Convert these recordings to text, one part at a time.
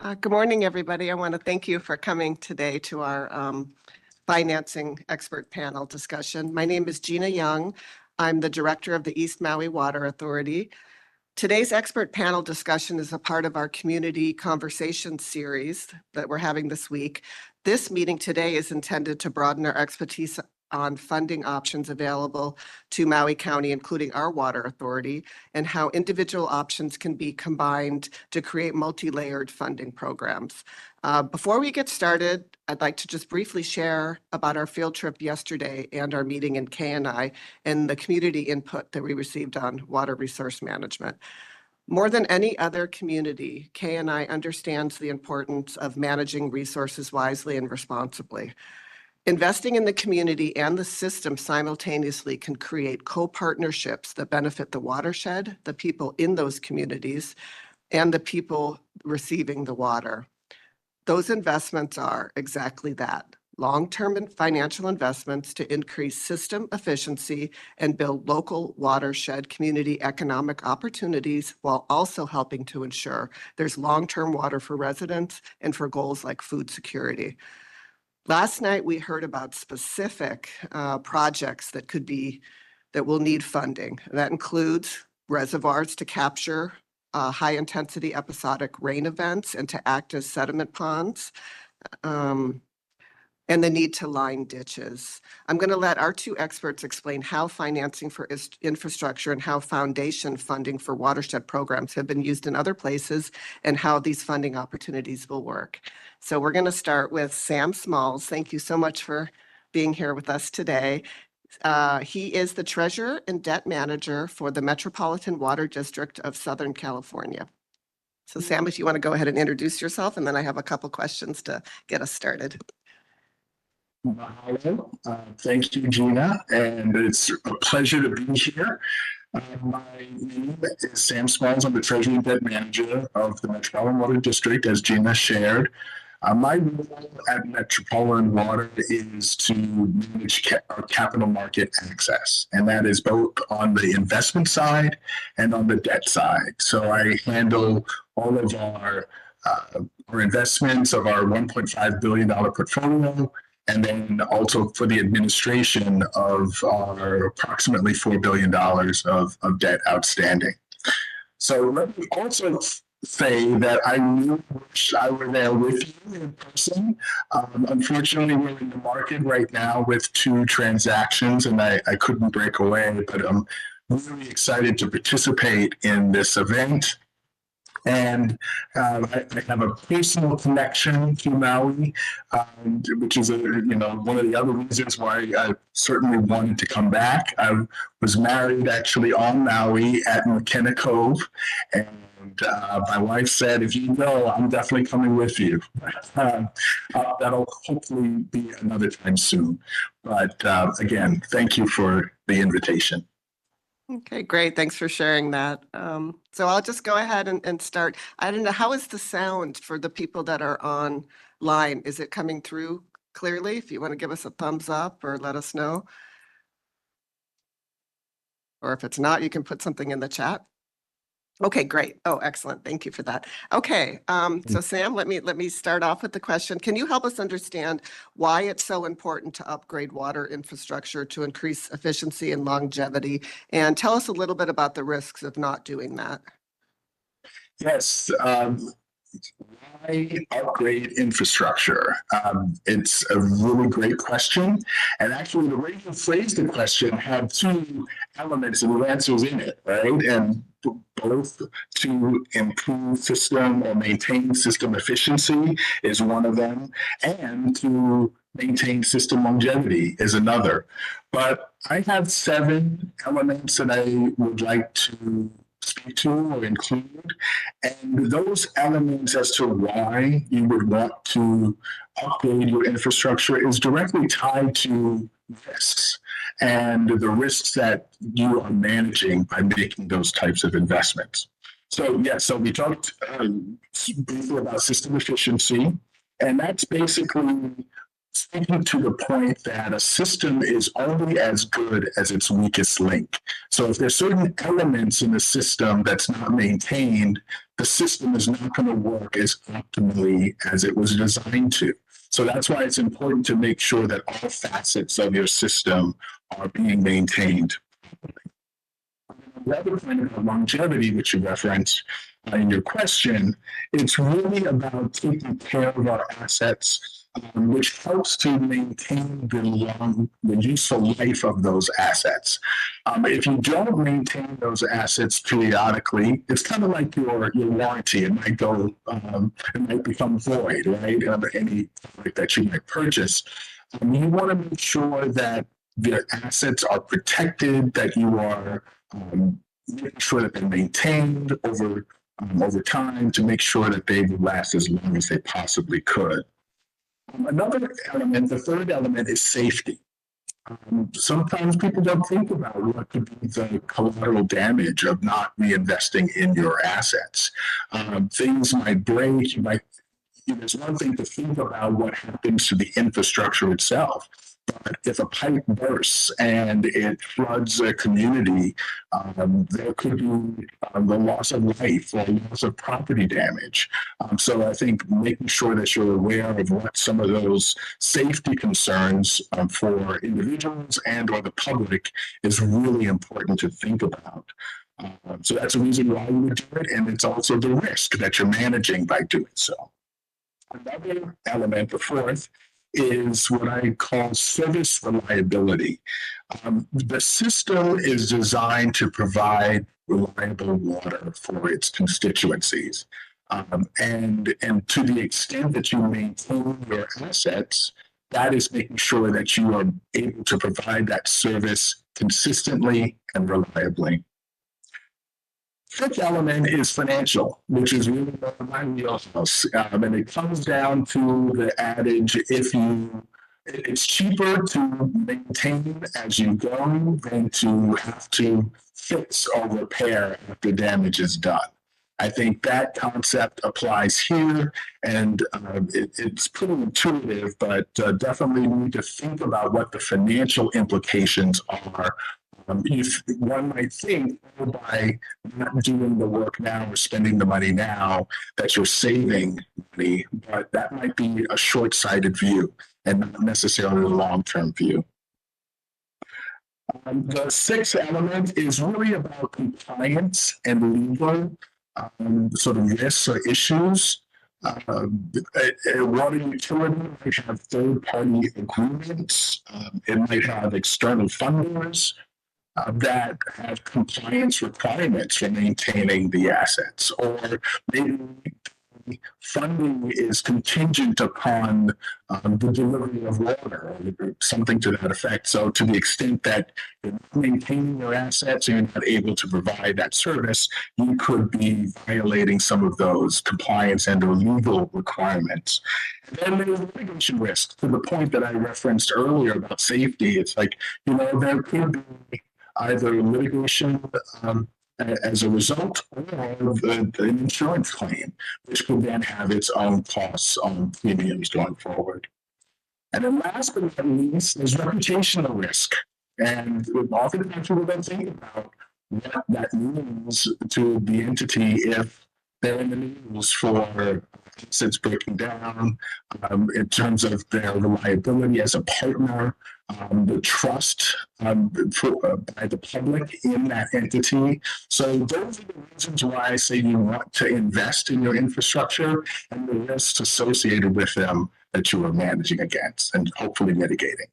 Good morning, everybody. I want to thank you for coming today to our financing expert panel discussion. My name is Gina Young. I'm the director of the East Maui Water Authority. Today's expert panel discussion is a part of our community conversation series that we're having this week. This meeting today is intended to broaden our expertise on funding options available to Maui County, including our water authority, and how individual options can be combined to create multi-layered funding programs. Before we get started, I'd like to just briefly share about our field trip yesterday and our meeting in KNI and the community input that we received on water resource management. More than any other community, KNI understands the importance of managing resources wisely and responsibly. Investing in the community and the system simultaneously can create co-partnerships that benefit the watershed, the people in those communities, and the people receiving the water. Those investments are exactly that, long-term financial investments to increase system efficiency and build local watershed community economic opportunities while also helping to ensure there's long-term water for residents and for goals like food security. Last night, we heard about specific projects that will need funding. That includes reservoirs to capture high-intensity episodic rain events and to act as sediment ponds, and the need to line ditches. I'm going to let our two experts explain how financing for infrastructure and how foundation funding for watershed programs have been used in other places and how these funding opportunities will work. So we're going to start with Sam Smalls. Thank you so much for being here with us today. He is the treasurer and debt manager for the Metropolitan Water District of Southern California. So Sam, if you want to go ahead and introduce yourself, and then I have a couple questions to get us started. Hello, thank you, Gina, and it's a pleasure to be here. My name is Sam Smalls. I'm the Treasury and Debt Manager of the Metropolitan Water District, as Gina shared. My role at Metropolitan Water is to manage our capital market access, and that is both on the investment side and on the debt side. So I handle all of our investments of our $1.5 billion portfolio, and then also for the administration of our approximately $4 billion of debt outstanding. So let me also say that I really wish I were there with you in person. Unfortunately, we're in the market right now with two transactions, and I couldn't break away, but I'm really excited to participate in this event. And I have a personal connection to Maui, which is one of the other reasons why I certainly wanted to come back. I was married actually on Maui at McKenna Cove, and my wife said, "If you go, I'm definitely coming with you." That'll hopefully be another time soon. But again, thank you for the invitation. Okay, great. Thanks for sharing that. So I'll just go ahead and start. I don't know, how is the sound for the people that are online? Is it coming through clearly? If you want to give us a thumbs up or let us know. Or if it's not, you can put something in the chat. Okay, great. Oh, excellent. Thank you for that. Okay, so Sam, let me start off with the question. Can you help us understand why it's so important to upgrade water infrastructure to increase efficiency and longevity? And tell us a little bit about the risks of not doing that. Yes. Why upgrade infrastructure? It's a really great question. And actually, the way you phrased the question had two elements and answers in it, right? And both to improve system or maintain system efficiency is one of them, and to maintain system longevity is another. But I have 7 elements that I would like to speak to or include, and those elements as to why you would want to upgrade your infrastructure is directly tied to risks and the risks that you are managing by making those types of investments. So so we talked briefly about system efficiency, and that's basically speaking to the point that a system is only as good as its weakest link. So if there's certain elements in the system that's not maintained, the system is not going to work as optimally as it was designed to. So that's why it's important to make sure that all facets of your system are being maintained. The other point about longevity, which you referenced in your question, it's really about taking care of our assets, which helps to maintain the useful life of those assets. If you don't maintain those assets periodically, it's kind of like your warranty. It might go, it might become void, right? Any product that you might purchase. You want to make sure that the assets are protected, that you are making sure that they're maintained over time to make sure that they will last as long as they possibly could. Another element, the third element, is safety. Sometimes people don't think about what could be the collateral damage of not reinvesting in your assets. Things might break. There's one thing to think about what happens to the infrastructure itself. But if a pipe bursts and it floods a community, there could be the loss of life or loss of property damage. So I think making sure that you're aware of what some of those safety concerns for individuals and or the public is really important to think about. So that's a reason why you would do it, and it's also the risk that you're managing by doing so. Another element, the fourth, is what I call service reliability. The system is designed to provide reliable water for its constituencies. And to the extent that you maintain your assets, that is making sure that you are able to provide that service consistently and reliably. Fifth element is financial, which is really my wheelhouse. And it comes down to the adage, it's cheaper to maintain as you go than to have to fix or repair after damage is done. I think that concept applies here, and it's pretty intuitive, but definitely need to think about what the financial implications are. If one might think by not doing the work now or spending the money now that you're saving money, but that might be a short-sighted view and not necessarily a long-term view. The sixth element is really about compliance and legal sort of risks or issues. A water utility might have third-party agreements. It might have external funders that have compliance requirements for maintaining the assets, or maybe funding is contingent upon the delivery of water or something to that effect. So to the extent that you're not maintaining your assets and you're not able to provide that service, you could be violating some of those compliance and or legal requirements. And then there's litigation risk, to the point that I referenced earlier about safety. It's like, there could be either litigation as a result or an insurance claim, which could then have its own costs on premiums going forward. And then last but not least, there's reputational risk. And oftentimes people don't think about what that means to the entity if they're in the news for assets breaking down, in terms of their reliability as a partner, the trust by the public in that entity. So those are the reasons why I say you want to invest in your infrastructure and the risks associated with them that you are managing against and hopefully mitigating.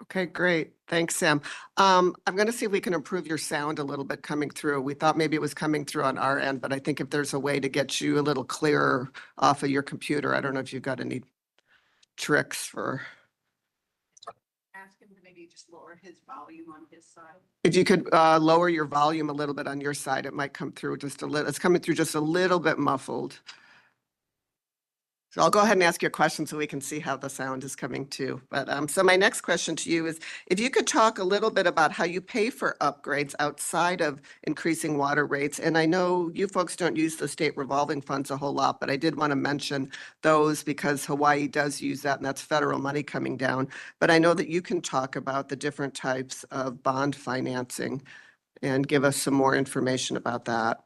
Okay, great. Thanks, Sam. I'm going to see if we can improve your sound a little bit coming through. We thought maybe it was coming through on our end, but I think if there's a way to get you a little clearer off of your computer, I don't know if you've got any tricks for. Ask him to maybe just lower his volume on his side. If you could lower your volume a little bit on your side, it might come through just a little. It's coming through just a little bit muffled. So I'll go ahead and ask your question so we can see how the sound is coming too. But so my next question to you is if you could talk a little bit about how you pay for upgrades outside of increasing water rates. And I know you folks don't use the state revolving funds a whole lot, but I did want to mention those because Hawaii does use that and that's federal money coming down. But I know that you can talk about the different types of bond financing and give us some more information about that.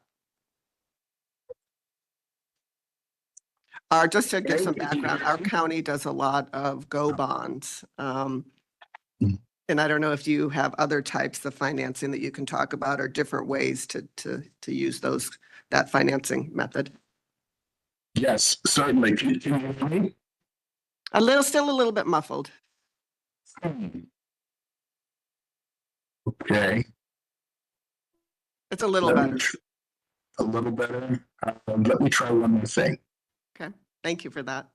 Just to give some background, our county does a lot of GO bonds. And I don't know if you have other types of financing that you can talk about or different ways to use that financing method. Yes, certainly. Can you hear me? Still a little bit muffled. Okay. It's a little better. A little better. Let me try one more thing. Okay, thank you for that.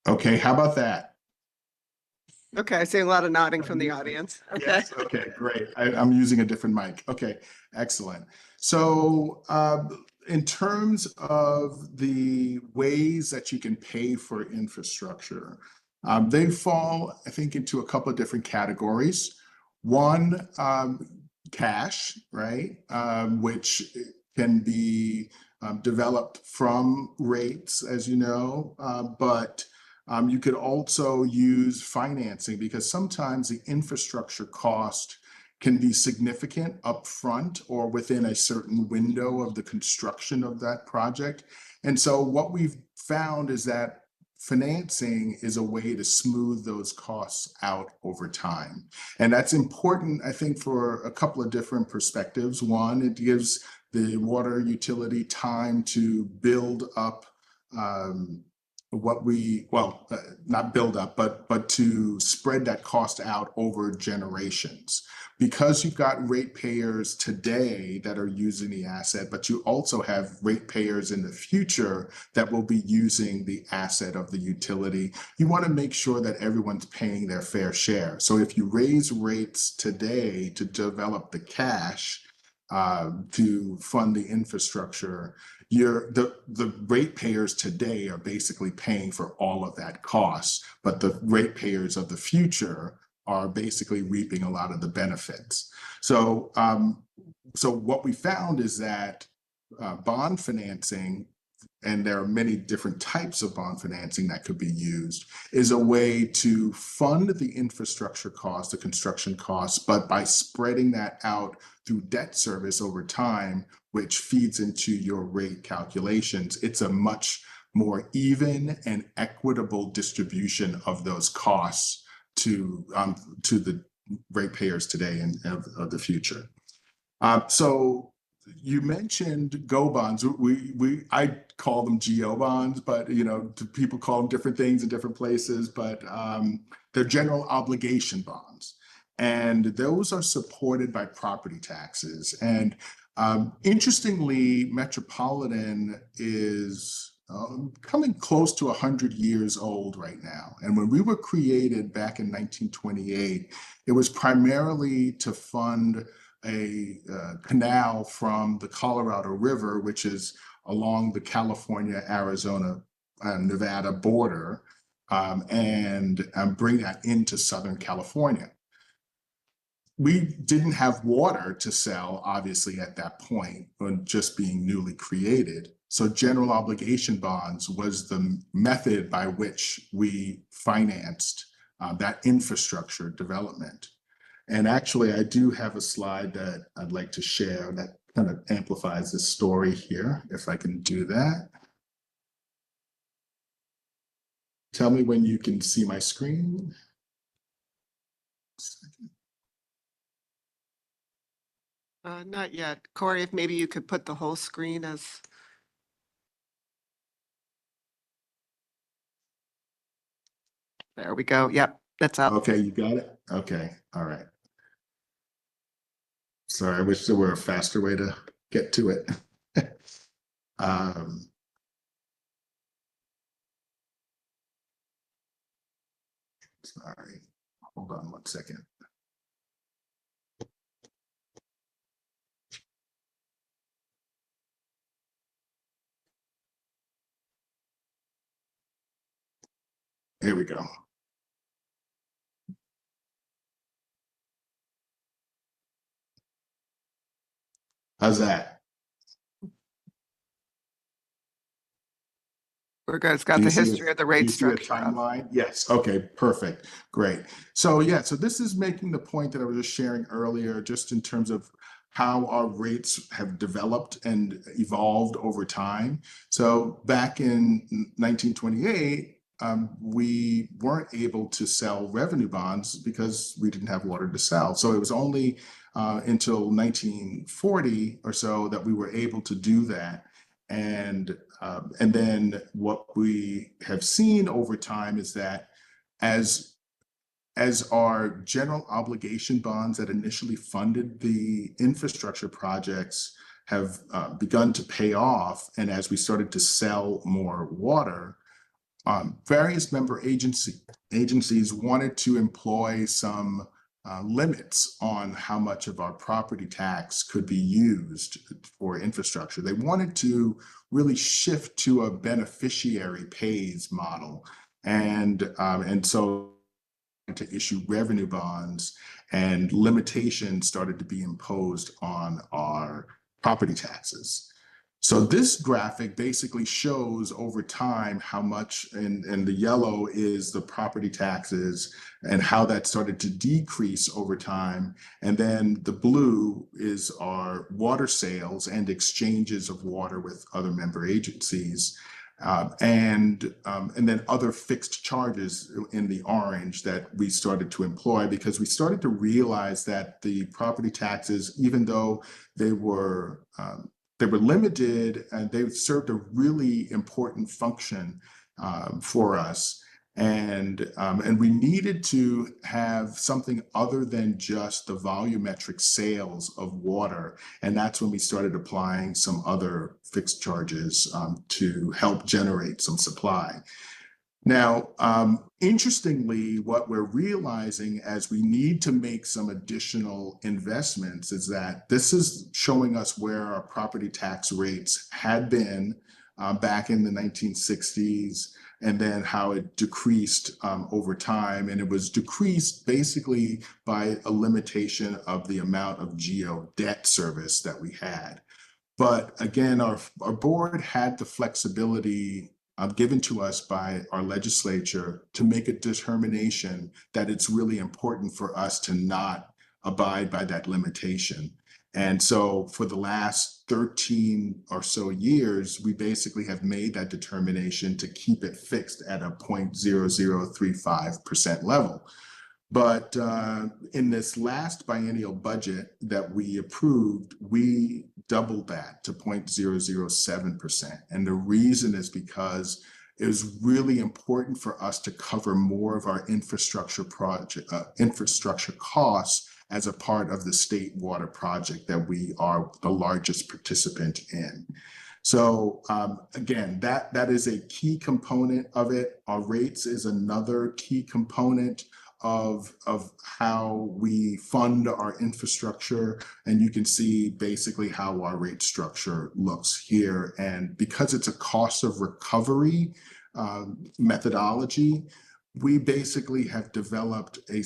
Okay, how about that? Okay, I see a lot of nodding from the audience. Okay. Yes, okay, great. I'm using a different mic. Okay, excellent. So in terms of the ways that you can pay for infrastructure, they fall, I think, into a couple of different categories. One, cash, right, which can be developed from rates, as you know, but you could also use financing because sometimes the infrastructure cost can be significant upfront or within a certain window of the construction of that project. And so what we've found is that financing is a way to smooth those costs out over time. And that's important, I think, for a couple of different perspectives. One, it gives the water utility time to build up not build up, but to spread that cost out over generations. Because you've got ratepayers today that are using the asset, but you also have ratepayers in the future that will be using the asset of the utility. You want to make sure that everyone's paying their fair share. So if you raise rates today to develop the cash to fund the infrastructure, the ratepayers today are basically paying for all of that cost, but the ratepayers of the future are basically reaping a lot of the benefits. So, so what we found is that bond financing, and there are many different types of bond financing that could be used, is a way to fund the infrastructure costs, the construction costs, but by spreading that out through debt service over time, which feeds into your rate calculations, it's a much more even and equitable distribution of those costs to the ratepayers today and of the future. So you mentioned GO bonds. I call them GO bonds, but people call them different things in different places. But they're general obligation bonds, and those are supported by property taxes. And interestingly, Metropolitan is coming close to 100 years old right now. And when we were created back in 1928, it was primarily to fund a canal from the Colorado River, which is along the California, Arizona, Nevada border, and bring that into Southern California. We didn't have water to sell, obviously, at that point, when just being newly created. So general obligation bonds was the method by which we financed that infrastructure development. And actually, I do have a slide that I'd like to share that kind of amplifies this story here, if I can do that. Tell me when you can see my screen. Not yet. Corey, if maybe you could put the whole screen as. There we go. Yep, that's up. Okay, you got it? Okay, all right. Sorry, I wish there were a faster way to get to it. Sorry, hold on one second. Here we go. How's that? We're good. It's got Do the you see history of the rate do you see a structure up. timeline? Yes. Okay, perfect. Great. So yeah, so this is making the point that I was just sharing earlier, just in terms of how our rates have developed and evolved over time. So back in 1928, we weren't able to sell revenue bonds because we didn't have water to sell. So it was only until 1940 or so that we were able to do that. And then what we have seen over time is that as our general obligation bonds that initially funded the infrastructure projects have begun to pay off, and as we started to sell more water, various member agencies wanted to employ some limits on how much of our property tax could be used for infrastructure. They wanted to really shift to a beneficiary pays model, and so to issue revenue bonds, and limitations started to be imposed on our property taxes. So this graphic basically shows over time how much, and the yellow is the property taxes and how that started to decrease over time. And then the blue is our water sales and exchanges of water with other member agencies. And then other fixed charges in the orange that we started to employ, because we started to realize that the property taxes, even though they were limited, and they served a really important function for us. And we needed to have something other than just the volumetric sales of water. And that's when we started applying some other fixed charges to help generate some supply. Now, interestingly, what we're realizing as we need to make some additional investments is that this is showing us where our property tax rates had been back in the 1960s, and then how it decreased over time. And it was decreased basically by a limitation of the amount of geo debt service that we had. But again, our board had the flexibility given to us by our legislature to make a determination that it's really important for us to not abide by that limitation. And so for the last 13 or so years, we basically have made that determination to keep it fixed at a 0.0035% level. But in this last biennial budget that we approved, we doubled that to 0.007%. And the reason is because it was really important for us to cover more of our infrastructure costs as a part of the state water project that we are the largest participant in. So again, that is a key component of it. Our rates is another key component of how we fund our infrastructure. And you can see basically how our rate structure looks here. And because it's a cost of recovery methodology, we basically have developed a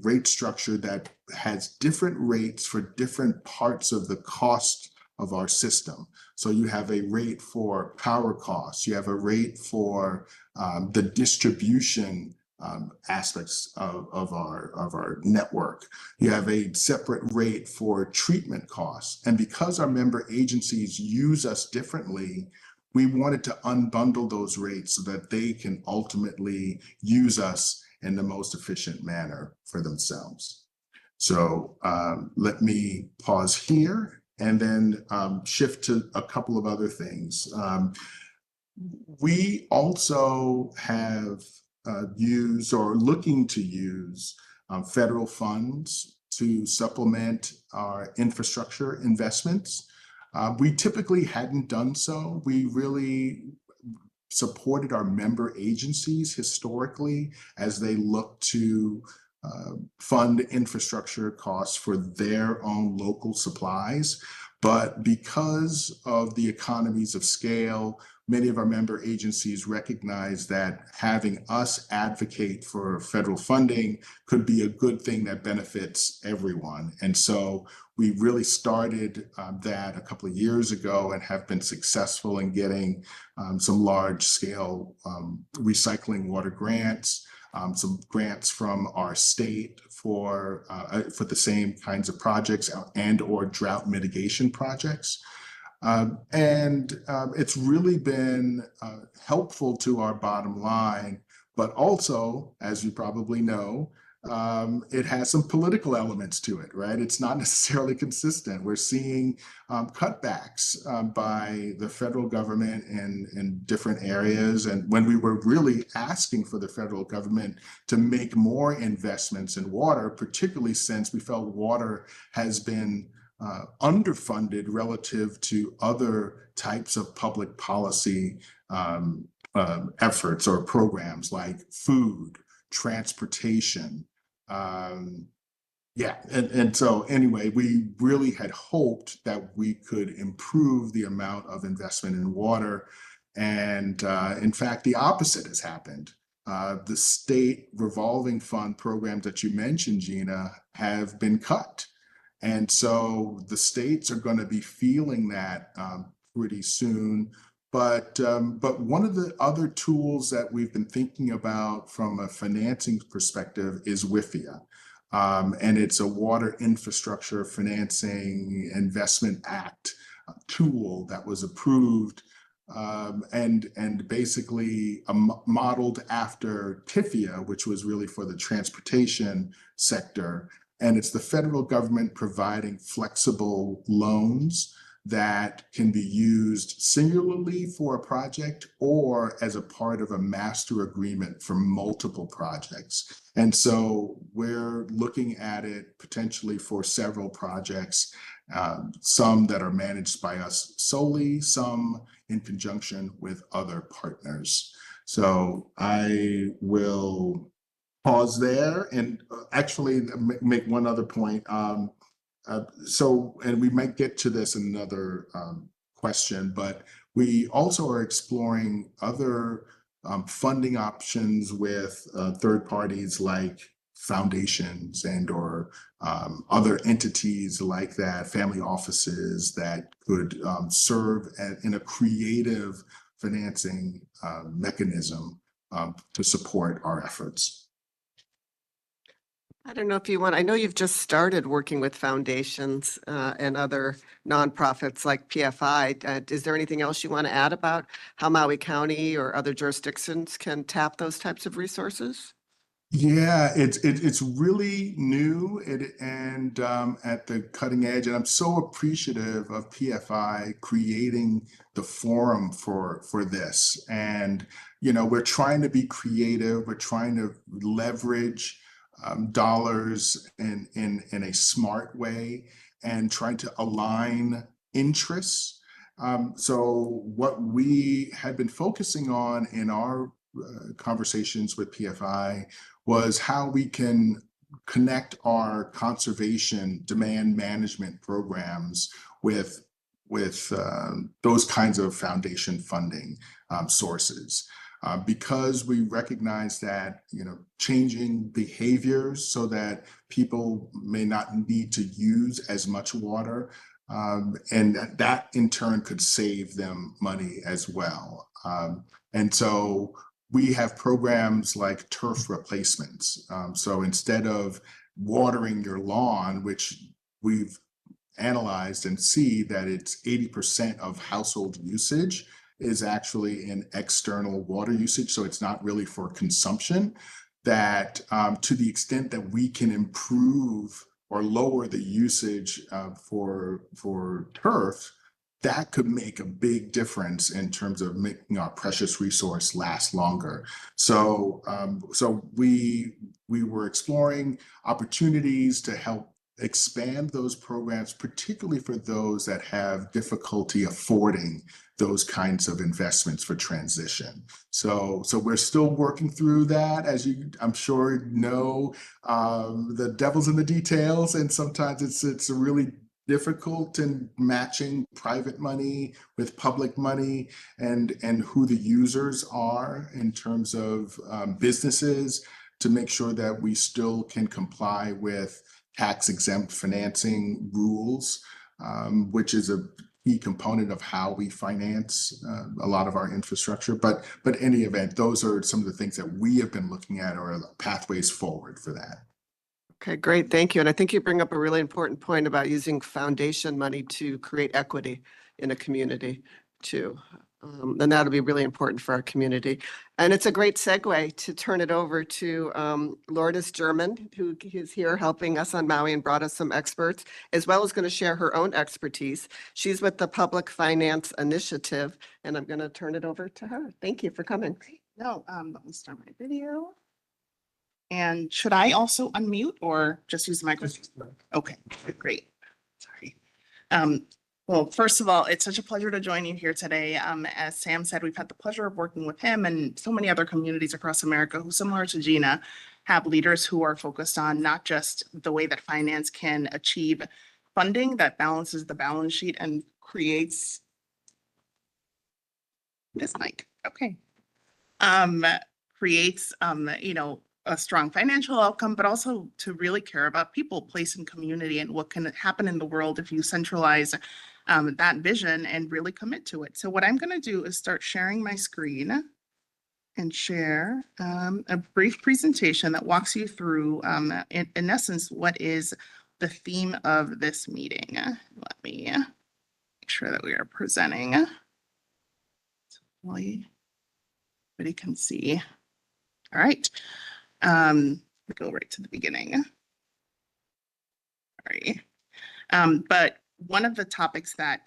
rate structure that has different rates for different parts of the cost of our system. So you have a rate for power costs, you have a rate for the distribution aspects of our network. You have a separate rate for treatment costs. And because our member agencies use us differently, we wanted to unbundle those rates so that they can ultimately use us in the most efficient manner for themselves. So let me pause here and then shift to a couple of other things. We also have used or looking to use federal funds to supplement our infrastructure investments. We typically hadn't done so. We really supported our member agencies historically as they look to fund infrastructure costs for their own local supplies. But because of the economies of scale, many of our member agencies recognize that having us advocate for federal funding could be a good thing that benefits everyone. And so we really started that a couple of years ago and have been successful in getting some large scale recycling water grants, some grants from our state for the same kinds of projects and or drought mitigation projects. It's really been helpful to our bottom line, but also, as you probably know, it has some political elements to it, right? It's not necessarily consistent. We're seeing cutbacks by the federal government in different areas. And when we were really asking for the federal government to make more investments in water, particularly since we felt water has been underfunded relative to other types of public policy efforts or programs like food, transportation. So anyway, we really had hoped that we could improve the amount of investment in water. And in fact, the opposite has happened. The state revolving fund programs that you mentioned, Gina, have been cut. And so the states are going to be feeling that pretty soon. But one of the other tools that we've been thinking about from a financing perspective is WIFIA. And it's a Water Infrastructure Financing Investment Act tool that was approved and basically modeled after TIFIA, which was really for the transportation sector. And it's the federal government providing flexible loans that can be used singularly for a project or as a part of a master agreement for multiple projects. And so we're looking at it potentially for several projects, some that are managed by us solely, some in conjunction with other partners. So I will pause there and actually make one other point. And we might get to this in another question, but we also are exploring other funding options with third parties like foundations and or other entities like that, family offices that could serve in a creative financing mechanism to support our efforts. I don't know if you want, I know you've just started working with foundations and other nonprofits like PFI. Is there anything else you want to add about how Maui County or other jurisdictions can tap those types of resources? Yeah, it's really new and at the cutting edge, and I'm so appreciative of PFI creating the forum for this. And we're trying to be creative. We're trying to leverage dollars in a smart way and trying to align interests. So what we had been focusing on in our conversations with PFI was how we can connect our conservation demand management programs with those kinds of foundation funding sources. Because we recognize that changing behaviors so that people may not need to use as much water, and that in turn could save them money as well. And so we have programs like turf replacements. So instead of watering your lawn, which we've analyzed and see that it's 80% of household usage is actually in external water usage. So it's not really for consumption, that to the extent that we can improve or lower the usage for turf, that could make a big difference in terms of making our precious resource last longer. So we were exploring opportunities to help expand those programs, particularly for those that have difficulty affording those kinds of investments for transition. So we're still working through that, as I'm sure know. The devil's in the details, and sometimes it's really difficult in matching private money with public money, and who the users are in terms of businesses, to make sure that we still can comply with tax exempt financing rules, which is a key component of how we finance a lot of our infrastructure. But any event, those are some of the things that we have been looking at, or the pathways forward for that. Okay, great. Thank you. And I think you bring up a really important point about using foundation money to create equity in a community too. And that'll be really important for our community. And it's a great segue to turn it over to Lourdes German, who is here helping us on Maui and brought us some experts, as well as going to share her own expertise. She's with the Public Finance Initiative, and I'm going to turn it over to her. Thank you for coming. No, let me start my video. And should I also unmute or just use the microphone? Okay, great. Sorry. Well, first of all, it's such a pleasure to join you here today. As Sam said, we've had the pleasure of working with him and so many other communities across America who, similar to Gina, have leaders who are focused on not just the way that finance can achieve funding that balances the balance sheet and creates this mic. Okay. Creates, a strong financial outcome, but also to really care about people, place, and community, and what can happen in the world if you centralize that vision and really commit to it. So what I'm going to do is start sharing my screen and share a brief presentation that walks you through, in essence, what is the theme of this meeting. Let me make sure that we are presenting. So everybody can see. All right. We go right to the beginning. Sorry. But one of the topics that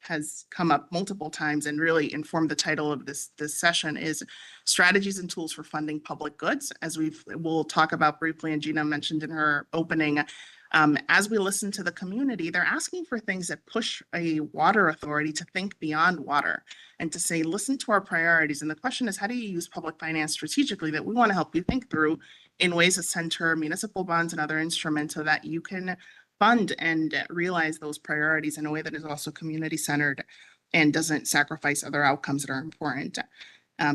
has come up multiple times and really informed the title of this session is strategies and tools for funding public goods, as we'll talk about briefly, and Gina mentioned in her opening. As we listen to the community, they're asking for things that push a water authority to think beyond water and to say, listen to our priorities. And the question is, how do you use public finance strategically that we want to help you think through in ways that center municipal bonds and other instruments so that you can fund and realize those priorities in a way that is also community centered and doesn't sacrifice other outcomes that are important.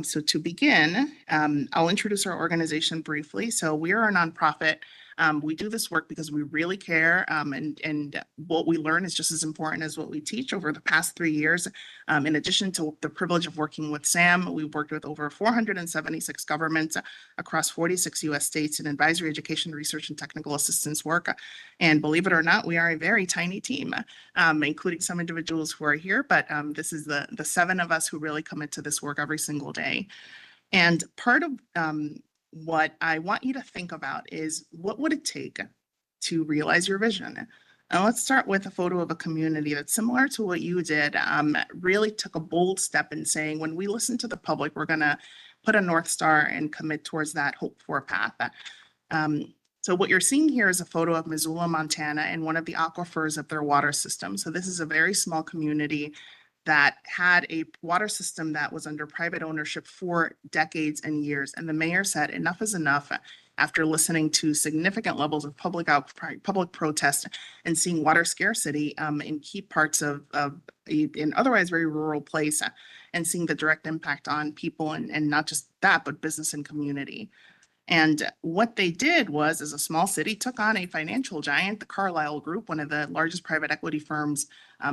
So to begin, I'll introduce our organization briefly. So we are a nonprofit. We do this work because we really care, and what we learn is just as important as what we teach. Over the past 3 years, in addition to the privilege of working with Sam, we've worked with over 476 governments across 46 US states in advisory, education, research, and technical assistance work. And believe it or not, we are a very tiny team, including some individuals who are here, but this is the 7 of us who really commit to this work every single day. And part of what I want you to think about is, what would it take to realize your vision? And let's start with a photo of a community that's similar to what you did, really took a bold step in saying, when we listen to the public, we're going to put a North Star and commit towards that hope for path. So what you're seeing here is a photo of Missoula, Montana, and one of the aquifers of their water system. So this is a very small community that had a water system that was under private ownership for decades and years. And the mayor said, enough is enough, after listening to significant levels of public protest and seeing water scarcity in key parts of an otherwise very rural place, and seeing the direct impact on people, and not just that, but business and community. And what they did was, as a small city, took on a financial giant, the Carlyle Group, one of the largest private equity firms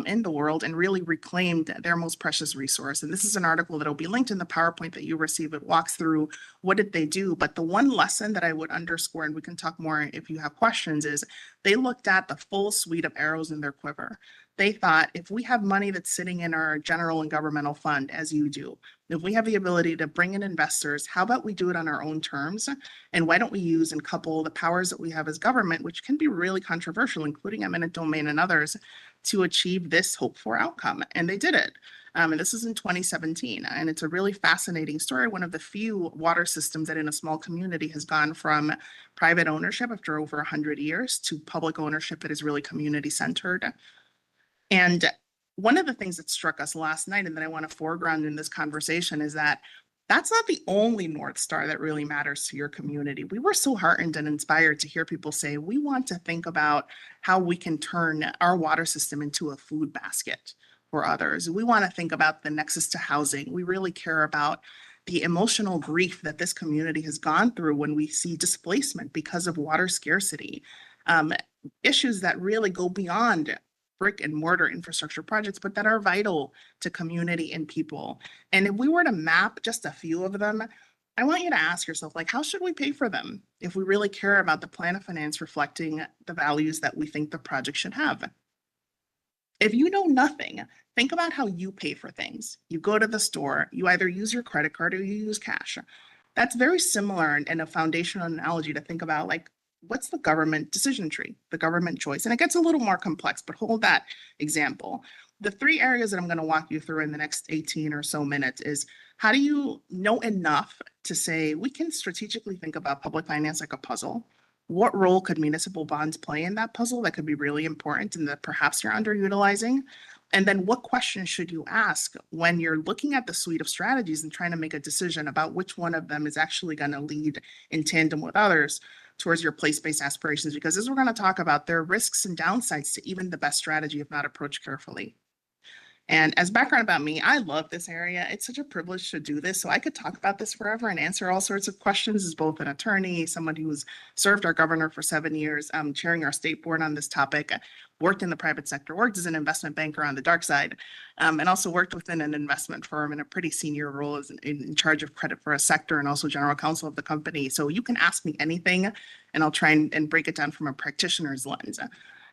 in the world, and really reclaimed their most precious resource. And this is an article that will be linked in the PowerPoint that you receive. It walks through what did they do. But the one lesson that I would underscore, and we can talk more if you have questions, is they looked at the full suite of arrows in their quiver. They thought, if we have money that's sitting in our general and governmental fund, as you do, if we have the ability to bring in investors, how about we do it on our own terms? And why don't we use and couple the powers that we have as government, which can be really controversial, including eminent domain and others, to achieve this hoped for outcome? And they did it. And this is in 2017. And it's a really fascinating story. One of the few water systems that in a small community has gone from private ownership after over 100 years to public ownership that is really community centered. And one of the things that struck us last night and that I want to foreground in this conversation is that that's not the only North Star that really matters to your community. We were so heartened and inspired to hear people say, we want to think about how we can turn our water system into a food basket for others. We want to think about the nexus to housing. We really care about the emotional grief that this community has gone through when we see displacement because of water scarcity. Issues that really go beyond brick and mortar infrastructure projects, but that are vital to community and people. And if we were to map just a few of them, I want you to ask yourself, like, how should we pay for them if we really care about the plan of finance reflecting the values that we think the project should have? If you know nothing, think about how you pay for things. You go to the store, you either use your credit card or you use cash. That's very similar and a foundational analogy to think about, like, what's the government decision tree, the government choice? And it gets a little more complex, but hold that example. The three areas that I'm going to walk you through in the next 18 or so minutes is, how do you know enough to say we can strategically think about public finance like a puzzle? What role could municipal bonds play in that puzzle that could be really important and that perhaps you're underutilizing? And then what questions should you ask when you're looking at the suite of strategies and trying to make a decision about which one of them is actually going to lead in tandem with others towards your place-based aspirations? Because as we're going to talk about, there are risks and downsides to even the best strategy if not approached carefully. And as background about me, I love this area. It's such a privilege to do this. So I could talk about this forever and answer all sorts of questions as both an attorney, someone who's served our governor for 7 years, chairing our state board on this topic, worked in the private sector, worked as an investment banker on the dark side, and also worked within an investment firm in a pretty senior role as in charge of credit for a sector and also general counsel of the company. So you can ask me anything and I'll try and break it down from a practitioner's lens.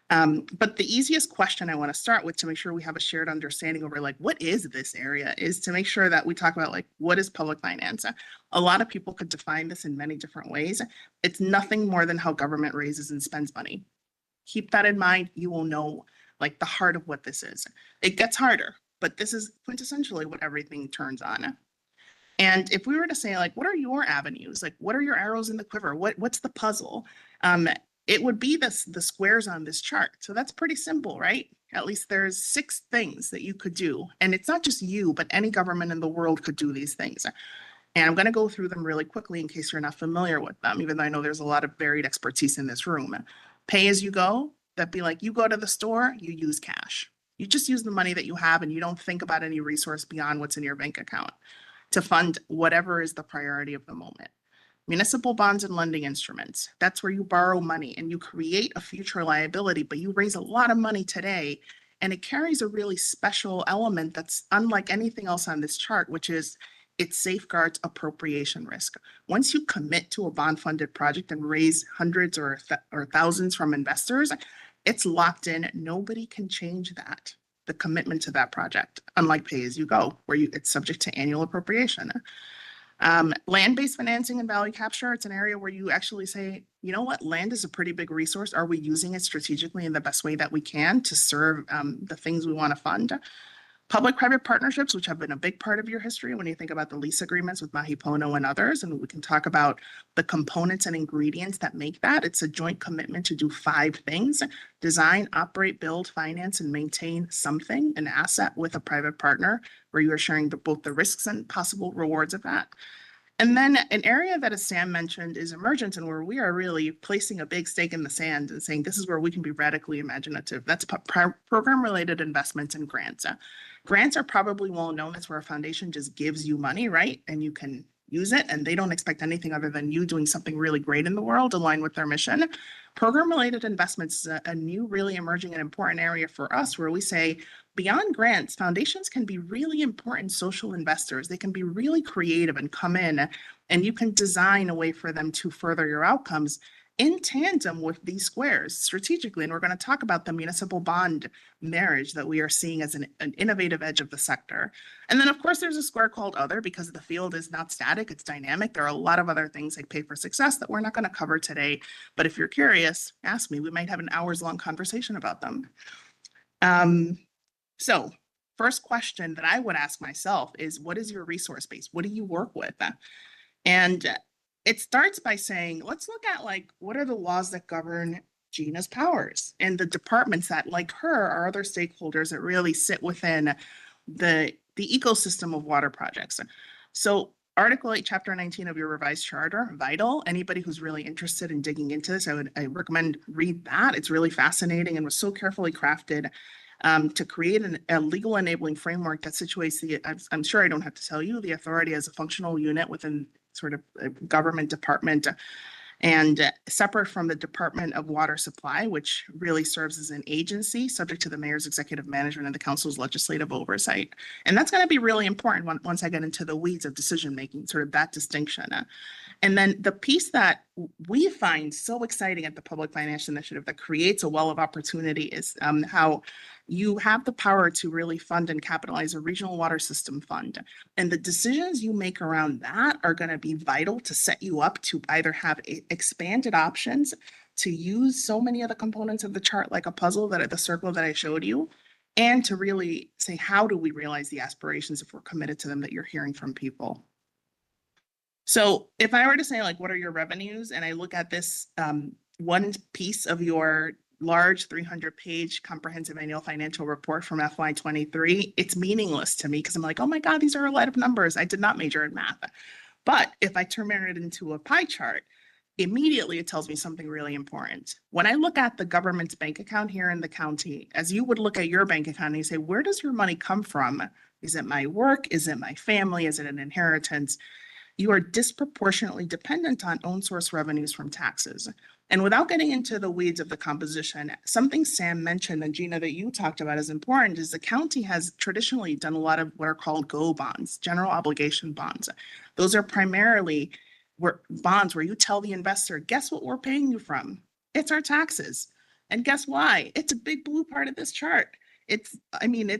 But the easiest question I want to start with to make sure we have a shared understanding over, like, what is this area, is to make sure that we talk about, like, what is public finance? A lot of people could define this in many different ways. It's nothing more than how government raises and spends money. Keep that in mind. You will know, like, the heart of what this is. It gets harder, but this is quintessentially what everything turns on. And if we were to say, like, what are your avenues? Like, what are your arrows in the quiver? What's the puzzle? It would be the squares on this chart. So that's pretty simple, right? At least there's 6 things that you could do. And it's not just you, but any government in the world could do these things. And I'm going to go through them really quickly in case you're not familiar with them, even though I know there's a lot of varied expertise in this room. Pay as you go, that'd be like, you go to the store, you use cash. You just use the money that you have and you don't think about any resource beyond what's in your bank account to fund whatever is the priority of the moment. Municipal bonds and lending instruments. That's where you borrow money and you create a future liability, but you raise a lot of money today. And it carries a really special element that's unlike anything else on this chart, which is it safeguards appropriation risk. Once you commit to a bond-funded project and raise hundreds or thousands from investors, it's locked in. Nobody can change that, the commitment to that project, unlike pay-as-you-go, where it's subject to annual appropriation. Land-based financing and value capture, it's an area where you actually say, you know what, land is a pretty big resource. Are we using it strategically in the best way that we can to serve the things we want to fund? Public-private partnerships, which have been a big part of your history when you think about the lease agreements with Mahipono and others, and we can talk about the components and ingredients that make that. It's a joint commitment to do 5 things: design, operate, build, finance, and maintain something, an asset with a private partner, where you are sharing both the risks and possible rewards of that. And then an area that, as Sam mentioned, is emergent and where we are really placing a big stake in the sand and saying this is where we can be radically imaginative. That's program-related investments and grants. Grants are probably well known. That's where a foundation just gives you money, right? And you can use it and they don't expect anything other than you doing something really great in the world aligned with their mission. Program-related investments is a new, really emerging and important area for us, where we say, beyond grants, foundations can be really important social investors. They can be really creative and come in and you can design a way for them to further your outcomes in tandem with these squares strategically. And we're going to talk about the municipal bond marriage that we are seeing as an innovative edge of the sector. And then, of course, there's a square called other, because the field is not static, it's dynamic. There are a lot of other things like pay for success that we're not going to cover today. But if you're curious, ask me. We might have an hours-long conversation about them. So first question that I would ask myself is, what is your resource base? What do you work with? And it starts by saying, let's look at like, what are the laws that govern Gina's powers and the departments that, like her, are other stakeholders that really sit within the ecosystem of water projects. So Article 8, Chapter 19 of your revised charter, vital. Anybody who's really interested in digging into this, I recommend read that. It's really fascinating and was so carefully crafted to create a legal enabling framework that situates I'm sure I don't have to tell you, the authority as a functional unit within sort of a government department, and separate from the Department of Water Supply, which really serves as an agency subject to the mayor's executive management and the council's legislative oversight. And that's going to be really important once I get into the weeds of decision making, sort of that distinction. And then the piece that we find so exciting at the Public Finance Initiative that creates a well of opportunity is how you have the power to really fund and capitalize a regional water system fund. And the decisions you make around that are going to be vital to set you up to either have expanded options to use so many of the components of the chart like a puzzle, that the circle that I showed you, and to really say, how do we realize the aspirations if we're committed to them that you're hearing from people? So if I were to say, like, what are your revenues? And I look at this one piece of your large 300-page comprehensive annual financial report from FY23, it's meaningless to me because I'm like, oh my God, these are a lot of numbers. I did not major in math. But if I turn it into a pie chart, immediately it tells me something really important. When I look at the government's bank account here in the county, as you would look at your bank account and you say, where does your money come from? Is it my work? Is it my family? Is it an inheritance? You are disproportionately dependent on own source revenues from taxes. And without getting into the weeds of the composition, something Sam mentioned and Gina that you talked about is important is the county has traditionally done a lot of what are called GO bonds, general obligation bonds. Those are primarily bonds where you tell the investor, guess what we're paying you from? It's our taxes. And guess why? It's a big blue part of this chart. It's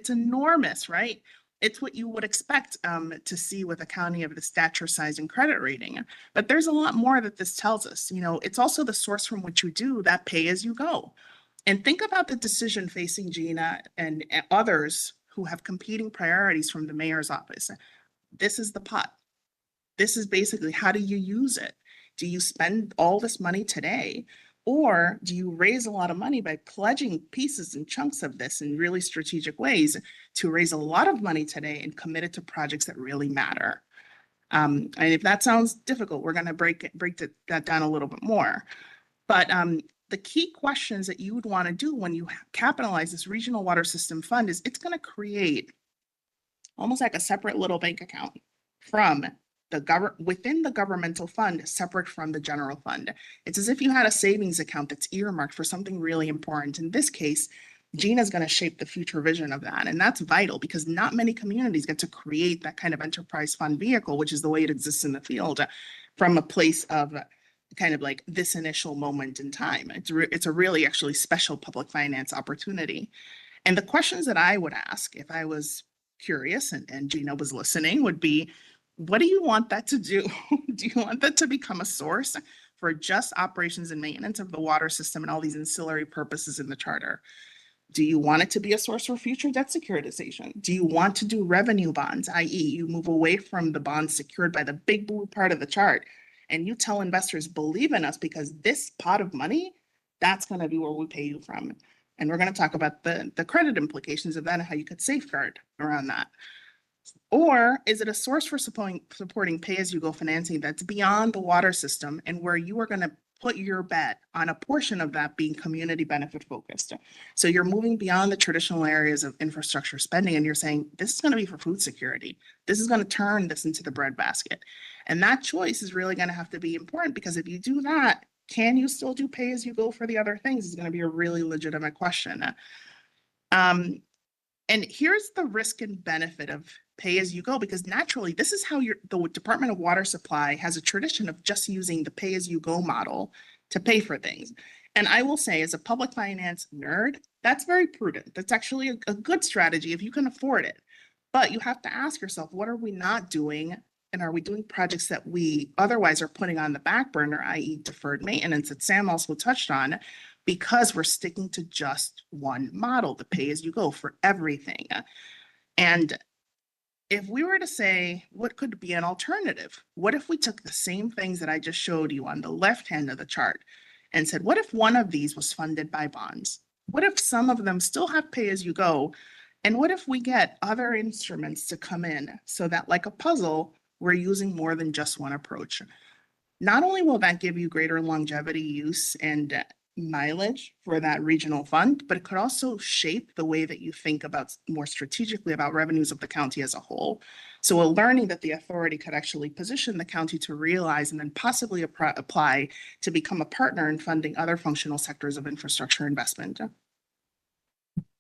enormous, right? It's what you would expect to see with a county of the stature, size, and credit rating. But there's a lot more that this tells us. You know, it's also the source from which you do that pay as you go. And think about the decision facing Gina and others who have competing priorities from the mayor's office. This is the pot. This is basically, how do you use it? Do you spend all this money today? Or do you raise a lot of money by pledging pieces and chunks of this in really strategic ways to raise a lot of money today and commit it to projects that really matter? And if that sounds difficult, we're going to break that down a little bit more. But the key questions that you would want to do when you capitalize this regional water system fund is it's going to create almost like a separate little bank account from within the governmental fund, separate from the general fund. It's as if you had a savings account that's earmarked for something really important. In this case, Gina's going to shape the future vision of that. And that's vital because not many communities get to create that kind of enterprise fund vehicle, which is the way it exists in the field, from a place of kind of like this initial moment in time. It's a really actually special public finance opportunity. And the questions that I would ask if I was curious and Gina was listening would be, what do you want that to do? Do you want that to become a source for just operations and maintenance of the water system and all these ancillary purposes in the charter? Do you want it to be a source for future debt securitization? Do you want to do revenue bonds, i.e. you move away from the bonds secured by the big blue part of the chart and you tell investors, believe in us because this pot of money, that's going to be where we pay you from. And we're going to talk about the credit implications of that and how you could safeguard around that. Or is it a source for supporting pay-as-you-go financing that's beyond the water system and where you are going to put your bet on a portion of that being community benefit focused? So you're moving beyond the traditional areas of infrastructure spending and you're saying, this is going to be for food security. This is going to turn this into the breadbasket. And that choice is really going to have to be important because if you do that, can you still do pay-as-you-go for the other things? Is going to be a really legitimate question. And here's the risk and benefit of pay as you go, because naturally, this is how the Department of Water Supply has a tradition of just using the pay as you go model to pay for things. And I will say, as a public finance nerd, that's very prudent. That's actually a good strategy if you can afford it. But you have to ask yourself, what are we not doing? And are we doing projects that we otherwise are putting on the back burner, i.e. deferred maintenance that Sam also touched on, because we're sticking to just one model, the pay as you go for everything. And if we were to say, what could be an alternative? What if we took the same things that I just showed you on the left hand of the chart and said, what if one of these was funded by bonds? What if some of them still have pay as you go? And what if we get other instruments to come in so that, like a puzzle, we're using more than just one approach? Not only will that give you greater longevity use and mileage for that regional fund, but it could also shape the way that you think about more strategically about revenues of the county as a whole. So a learning that the authority could actually position the county to realize and then possibly apply to become a partner in funding other functional sectors of infrastructure investment.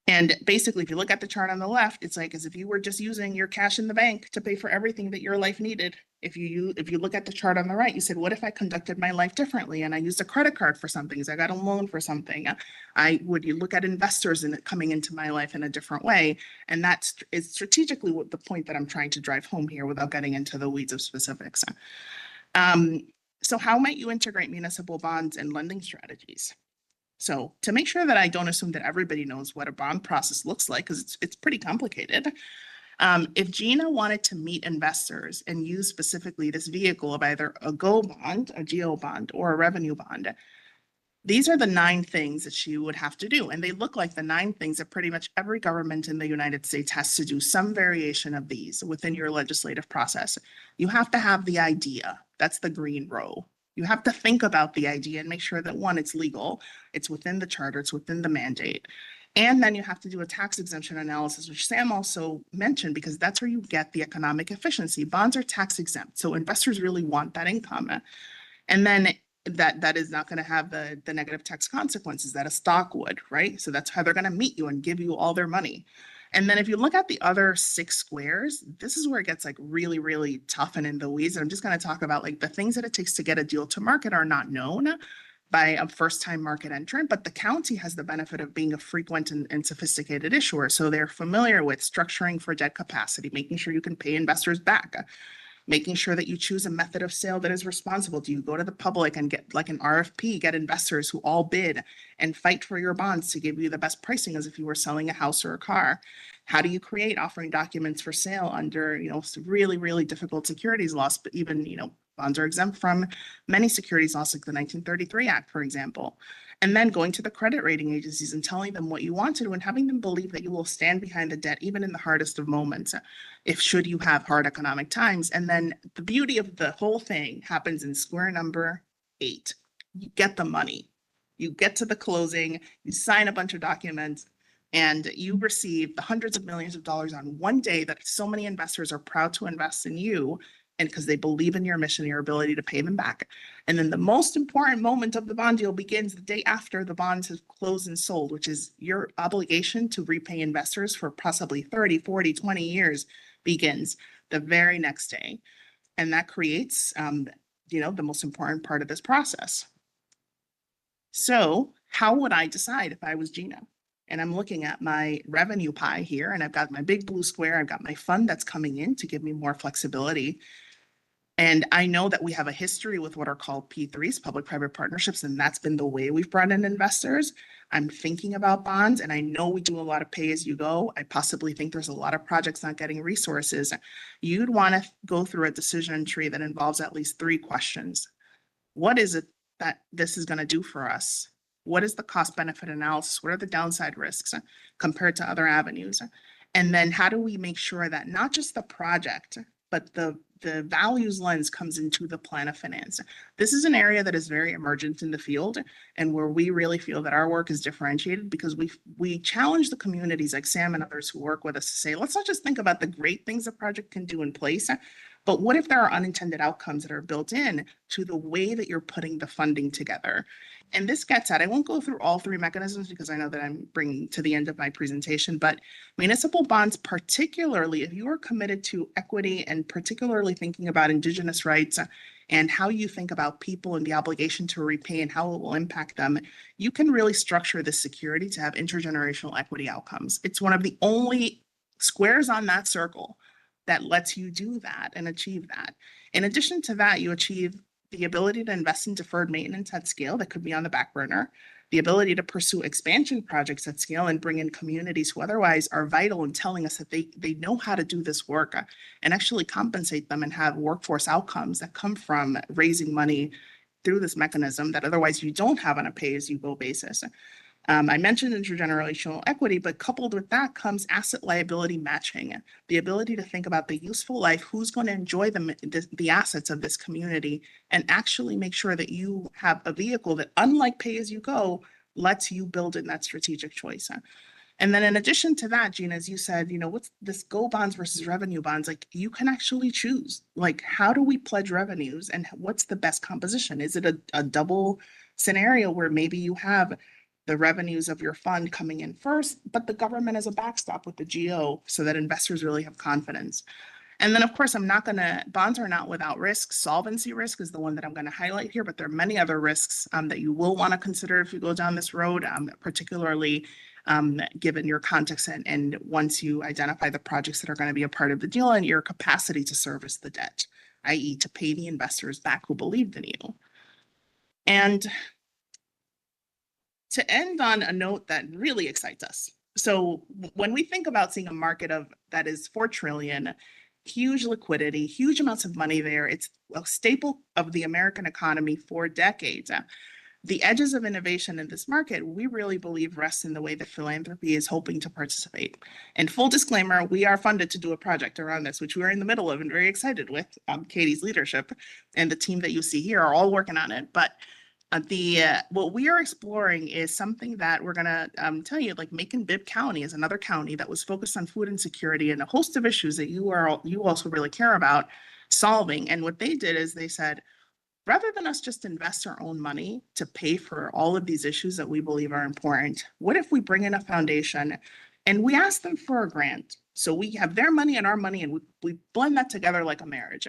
And basically, if you look at the chart on the left, it's like as if you were just using your cash in the bank to pay for everything that your life needed. If you look at the chart on the right, you said, what if I conducted my life differently and I used a credit card for some things? I got a loan for something. You look at investors in it coming into my life in a different way. And that is strategically what the point that I'm trying to drive home here without getting into the weeds of specifics. So how might you integrate municipal bonds and lending strategies? So to make sure that I don't assume that everybody knows what a bond process looks like, because it's pretty complicated. If Gina wanted to meet investors and use specifically this vehicle of either a GO bond, a GO bond, or a revenue bond, these are the 9 things that she would have to do. And they look like the 9 things that pretty much every government in the United States has to do some variation of these within your legislative process. You have to have the idea. That's the green row. You have to think about the idea and make sure that 1, it's legal, it's within the charter, it's within the mandate. And then you have to do a tax exemption analysis, which Sam also mentioned, because that's where you get the economic efficiency. Bonds are tax exempt, so investors really want that income. And then that is not going to have the negative tax consequences that a stock would, right? So that's how they're going to meet you and give you all their money. And then if you look at the other 6 squares, this is where it gets like really, really tough and in the weeds. And I'm just going to talk about like the things that it takes to get a deal to market are not known by a first-time market entrant, but the county has the benefit of being a frequent and sophisticated issuer. So they're familiar with structuring for debt capacity, making sure you can pay investors back, making sure that you choose a method of sale that is responsible. Do you go to the public and get like an RFP, get investors who all bid and fight for your bonds to give you the best pricing as if you were selling a house or a car? How do you create offering documents for sale under, really, really difficult securities laws, but even, bonds are exempt from many securities laws like the 1933 Act, for example. And then going to the credit rating agencies and telling them what you want to do and having them believe that you will stand behind the debt even in the hardest of moments, should you have hard economic times. And then the beauty of the whole thing happens in square number 8. You get the money. You get to the closing, you sign a bunch of documents, and you receive the hundreds of millions of dollars on one day that so many investors are proud to invest in you, and because they believe in your mission, your ability to pay them back. And then the most important moment of the bond deal begins the day after the bonds have closed and sold, which is your obligation to repay investors for possibly 30, 40, 20 years begins the very next day. And that creates, the most important part of this process. So how would I decide if I was Gina? And I'm looking at my revenue pie here, and I've got my big blue square. I've got my fund that's coming in to give me more flexibility. And I know that we have a history with what are called P3s, public-private partnerships, and that's been the way we've brought in investors. I'm thinking about bonds, and I know we do a lot of pay-as-you-go. I possibly think there's a lot of projects not getting resources. You'd want to go through a decision tree that involves at least 3 questions. What is it that this is going to do for us? What is the cost-benefit analysis? What are the downside risks compared to other avenues? And then how do we make sure that not just the project, but the values lens comes into the plan of finance? This is an area that is very emergent in the field and where we really feel that our work is differentiated because we challenge the communities like Sam and others who work with us to say, let's not just think about the great things a project can do in place, but what if there are unintended outcomes that are built in to the way that you're putting the funding together? And this gets at, I won't go through all 3 mechanisms because I know that I'm bringing to the end of my presentation, but municipal bonds, particularly if you are committed to equity and particularly thinking about Indigenous rights and how you think about people and the obligation to repay and how it will impact them, you can really structure this security to have intergenerational equity outcomes. It's one of the only squares on that circle that lets you do that and achieve that. In addition to that, you achieve the ability to invest in deferred maintenance at scale that could be on the back burner, the ability to pursue expansion projects at scale and bring in communities who otherwise are vital in telling us that they know how to do this work, and actually compensate them and have workforce outcomes that come from raising money through this mechanism that otherwise you don't have on a pay-as-you-go basis. I mentioned intergenerational equity, but coupled with that comes asset liability matching, the ability to think about the useful life, who's going to enjoy the assets of this community, and actually make sure that you have a vehicle that, unlike pay as you go, lets you build in that strategic choice. And then in addition to that, Gina, as you said, what's this go bonds versus revenue bonds? Like, you can actually choose, like, how do we pledge revenues and what's the best composition? Is it a double scenario where maybe you have the revenues of your fund coming in first, but the government as a backstop with the GO so that investors really have confidence? And then, of course, bonds are not without risk. Solvency risk is the one that I'm going to highlight here, but there are many other risks that you will want to consider if you go down this road, particularly given your context and once you identify the projects that are going to be a part of the deal and your capacity to service the debt, i.e. to pay the investors back who believed in you. And to end on a note that really excites us. So when we think about seeing a market that is 4 trillion, huge liquidity, huge amounts of money there, it's a staple of the American economy for decades. The edges of innovation in this market, we really believe, rest in the way that philanthropy is hoping to participate. And full disclaimer, we are funded to do a project around this, which we're in the middle of and very excited with. Katie's leadership and the team that you see here are all working on it. But what we are exploring is something that we're gonna tell you, like Macon-Bibb County is another county that was focused on food insecurity and a host of issues that you also really care about solving. And what they did is they said, rather than us just invest our own money to pay for all of these issues that we believe are important, what if we bring in a foundation and we ask them for a grant? So we have their money and our money and we blend that together like a marriage.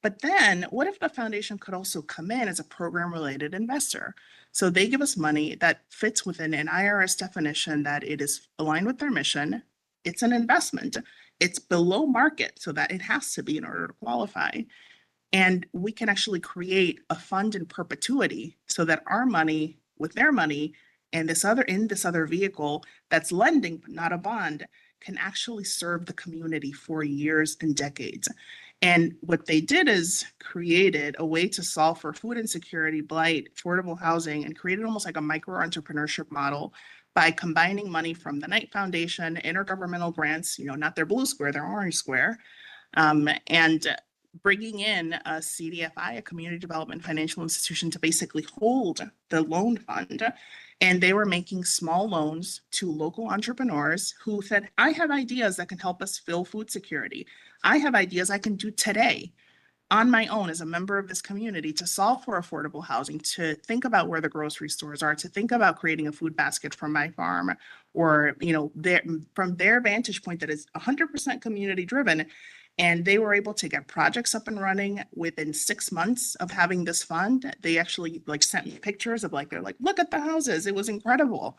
But then what if the foundation could also come in as a program-related investor? So they give us money that fits within an IRS definition that it is aligned with their mission. It's an investment. It's below market so that it has to be in order to qualify. And we can actually create a fund in perpetuity so that our money with their money and this other vehicle that's lending but not a bond can actually serve the community for years and decades. And what they did is created a way to solve for food insecurity, blight, affordable housing, and created almost like a micro-entrepreneurship model by combining money from the Knight Foundation, intergovernmental grants, not their blue square, their orange square, and bringing in a CDFI, a community development financial institution, to basically hold the loan fund. And they were making small loans to local entrepreneurs who said, I have ideas that can help us fill food security. I have ideas I can do today on my own as a member of this community to solve for affordable housing, to think about where the grocery stores are, to think about creating a food basket from my farm, or, from their vantage point that is 100% community driven. And they were able to get projects up and running within 6 months of having this fund. They actually sent me pictures of they're like, look at the houses. It was incredible.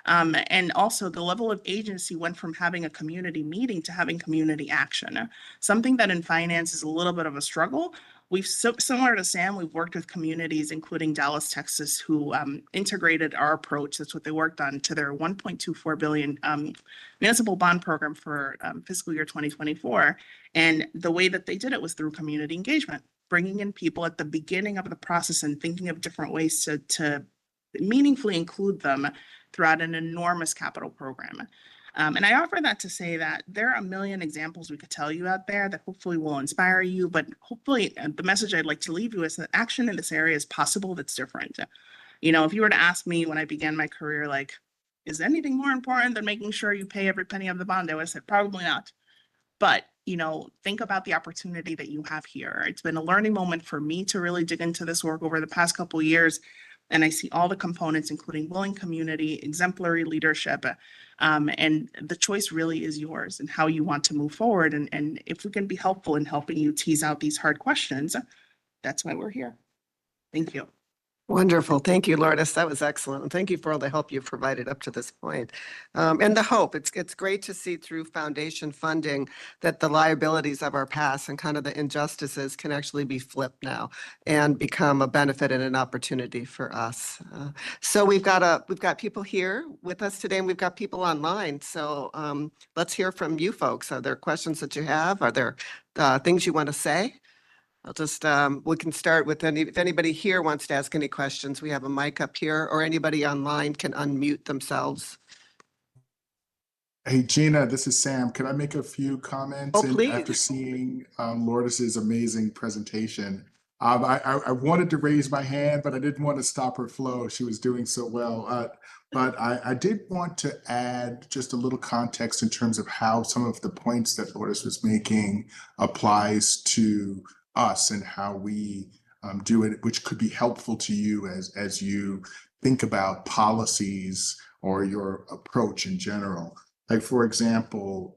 And also the level of agency went from having a community meeting to having community action, something that in finance is a little bit of a struggle. Similar to Sam, we've worked with communities, including Dallas, Texas, who integrated our approach. That's what they worked on to their $1.24 billion municipal bond program for fiscal year 2024. And the way that they did it was through community engagement, bringing in people at the beginning of the process and thinking of different ways to meaningfully include them throughout an enormous capital program. And I offer that to say that there are a million examples we could tell you out there that hopefully will inspire you, but hopefully the message I'd like to leave you is that action in this area is possible that's different. If you were to ask me when I began my career, is anything more important than making sure you pay every penny of the bond? I would have said probably not. But, think about the opportunity that you have here. It's been a learning moment for me to really dig into this work over the past couple of years. And I see all the components, including willing community, exemplary leadership, and the choice really is yours and how you want to move forward. And if we can be helpful in helping you tease out these hard questions, that's why we're here. Thank you. Wonderful. Thank you, Lourdes. That was excellent. And thank you for all the help you've provided up to this point. And the hope, it's great to see through foundation funding that the liabilities of our past and kind of the injustices can actually be flipped now and become a benefit and an opportunity for us. So we've got people here with us today and we've got people online. So let's hear from you folks. Are there questions that you have? Are there things you want to say? I'll just, we can start with if anybody here wants to ask any questions, we have a mic up here, or anybody online can unmute themselves. Hey, Gina, this is Sam. Can I make a few comments? Oh, please. After seeing Lourdes's amazing presentation, I wanted to raise my hand, but I didn't want to stop her flow. She was doing so well. But I did want to add just a little context in terms of how some of the points that Lourdes was making applies to us and how we do it, which could be helpful to you as you think about policies or your approach in general. Like, for example,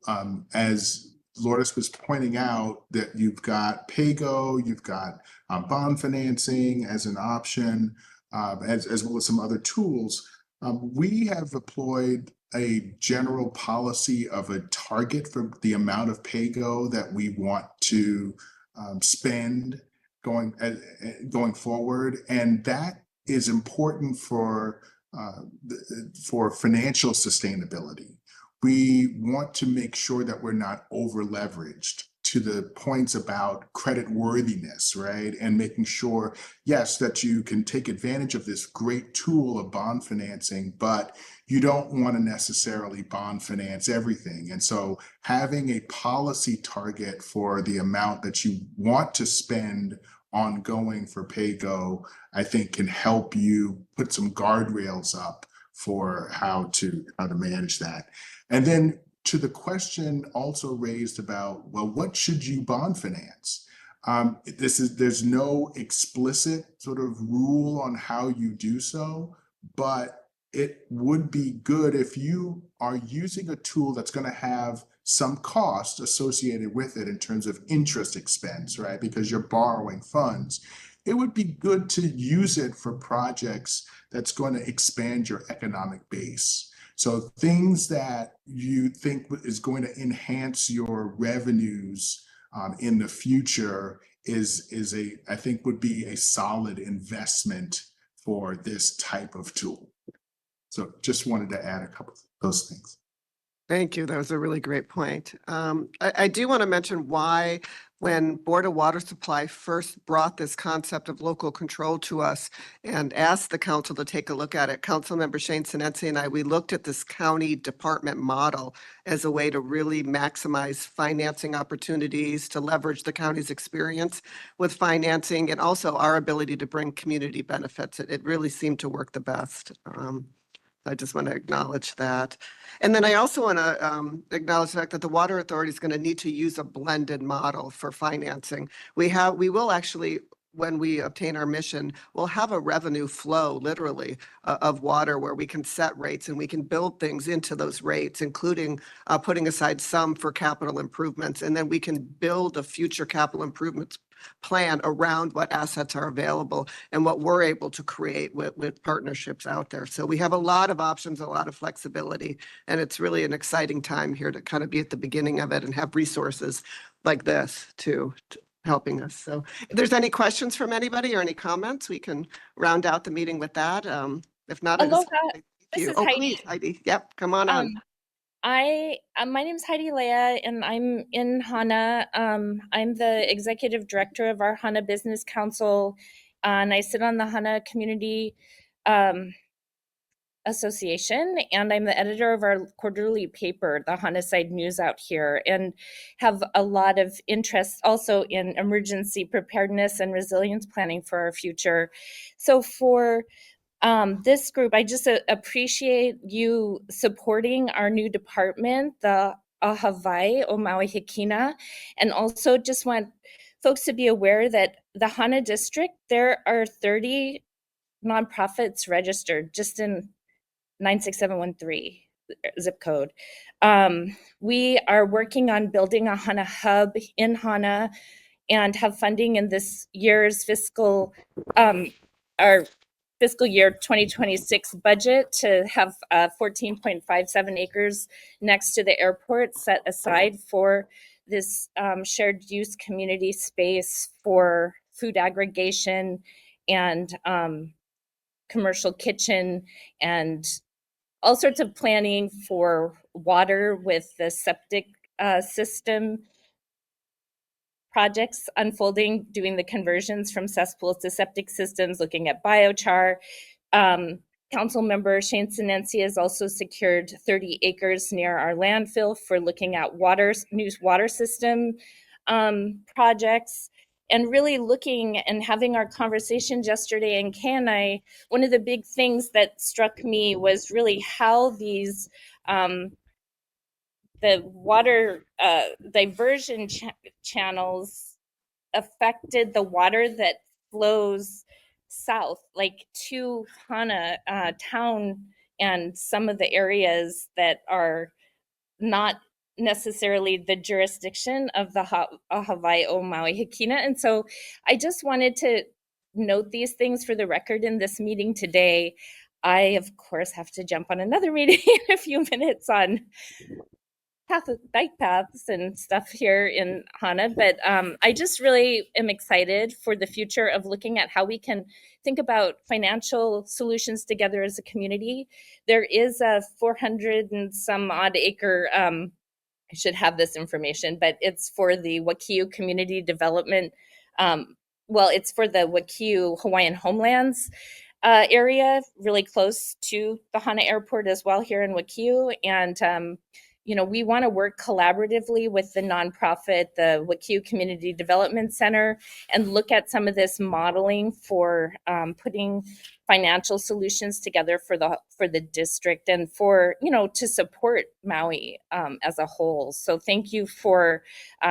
as Lourdes was pointing out, that you've got PAYGO, you've got bond financing as an option, as well as some other tools. We have employed a general policy of a target for the amount of PAYGO that we want to spend going forward, and that is important for financial sustainability. We want to make sure that we're not over leveraged to the points about credit worthiness, right? And making sure, yes, that you can take advantage of this great tool of bond financing, but you don't want to necessarily bond finance everything. And so having a policy target for the amount that you want to spend ongoing for PAYGO, I think can help you put some guardrails up for how to manage that. And then to the question also raised about, well, what should you bond finance? There's no explicit sort of rule on how you do so, but it would be good if you are using a tool that's going to have some cost associated with it in terms of interest expense, right? Because you're borrowing funds. It would be good to use it for projects that's going to expand your economic base. So things that you think is going to enhance your revenues in the future I think would be a solid investment for this type of tool. So just wanted to add a couple of those things. Thank you. That was a really great point. I do want to mention why, when Board of Water Supply first brought this concept of local control to us and asked the council to take a look at it, Councilmember Shane Sinetsi and I, we looked at this county department model as a way to really maximize financing opportunities, to leverage the county's experience with financing, and also our ability to bring community benefits. It really seemed to work the best. I just want to acknowledge that. And then I also want to acknowledge the fact that the Water Authority is going to need to use a blended model for financing. We will actually, when we obtain our mission, we'll have a revenue flow, literally, of water where we can set rates and we can build things into those rates, including putting aside some for capital improvements. And then we can build a future capital improvements plan around what assets are available and what we're able to create with partnerships out there. So we have a lot of options, a lot of flexibility, and it's really an exciting time here to kind of be at the beginning of it and have resources like this to helping us. So if there's any questions from anybody or any comments, we can round out the meeting with that. If not, Aloha. This Is oh, Heidi. please, Heidi. Yep, come on on. My name is Heidi Leah, and I'm in HANA. I'm the executive director of our HANA Business Council, and I sit on the HANA Community Association, and I'm the editor of our quarterly paper, the HANA Side News out here, and have a lot of interest also in emergency preparedness and resilience planning for our future. So for this group, I just appreciate you supporting our new department, the Hawaii o Maui Hikina, and also just want folks to be aware that the HANA district, there are 30 nonprofits registered just in 96713 zip code. We are working on building a HANA hub in HANA, and have funding in this year's our fiscal year 2026 budget to have 14.57 acres next to the airport set aside for this shared use community space for food aggregation and commercial kitchen and all sorts of planning for water with the septic system projects unfolding, doing the conversions from cesspools to septic systems, looking at biochar. Council member Shane Sinensi has also secured 30 acres near our landfill for looking at new water system projects, and really looking and having our conversations yesterday in Kenai. One of the big things that struck me was really how these the water diversion channels affected the water that flows south, like to Hana town and some of the areas that are not necessarily the jurisdiction of the Hawaii o Maui Hikina. And so I just wanted to note these things for the record in this meeting today. I, of course, have to jump on another meeting in a few minutes on bike paths and stuff here in Hana, but I just really am excited for the future of looking at how we can think about financial solutions together as a community. There is a 400 and some odd acre, I should have this information, but it's for the Wakiu Community Development. It's for the Wakiu Hawaiian Homelands area, really close to the Hana Airport as well here in Wakiu. And we want to work collaboratively with the nonprofit, the Wakiu Community Development Center, and look at some of this modeling for putting financial solutions together for the district and for, to support Maui as a whole. So thank you for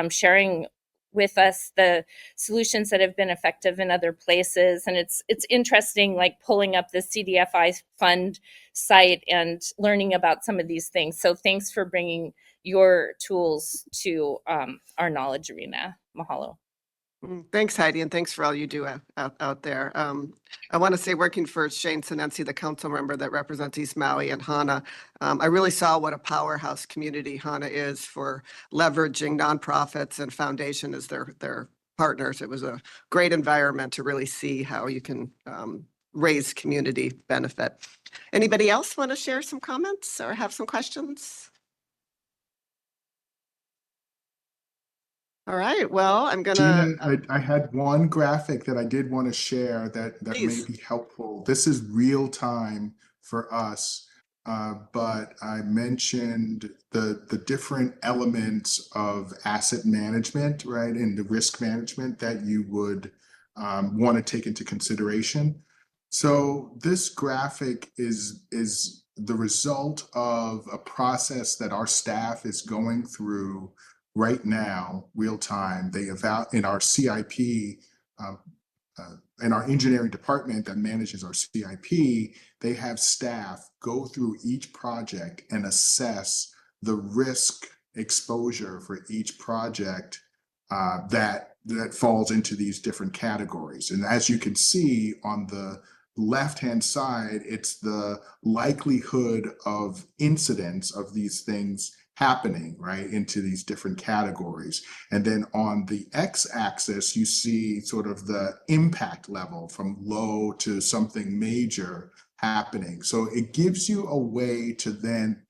sharing with us the solutions that have been effective in other places. And it's interesting, like pulling up the CDFI fund site and learning about some of these things. So thanks for bringing your tools to our knowledge arena. Mahalo. Thanks, Heidi, and thanks for all you do out there. I want to say, working for Shane Sinensi, the council member that represents East Maui and Hana, I really saw what a powerhouse community Hana is for leveraging nonprofits and foundation as their partners. It was a great environment to really see how you can raise community benefit. Anybody else want to share some comments or have some questions? All right, well, I'm gonna. Gina, I had one graphic that I did want to share that may Please. be helpful. This is real time for us, but I mentioned the different elements of asset management, right, and the risk management that you would want to take into consideration. So this graphic is the result of a process that our staff is going through right now, real time. They in our CIP, in our engineering department that manages our CIP, they have staff go through each project and assess the risk exposure for each project that falls into these different categories. And as you can see on the left-hand side, it's the likelihood of incidents of these things happening, right, into these different categories. And then on the x-axis, you see sort of the impact level from low to something major happening. So it gives you a way to then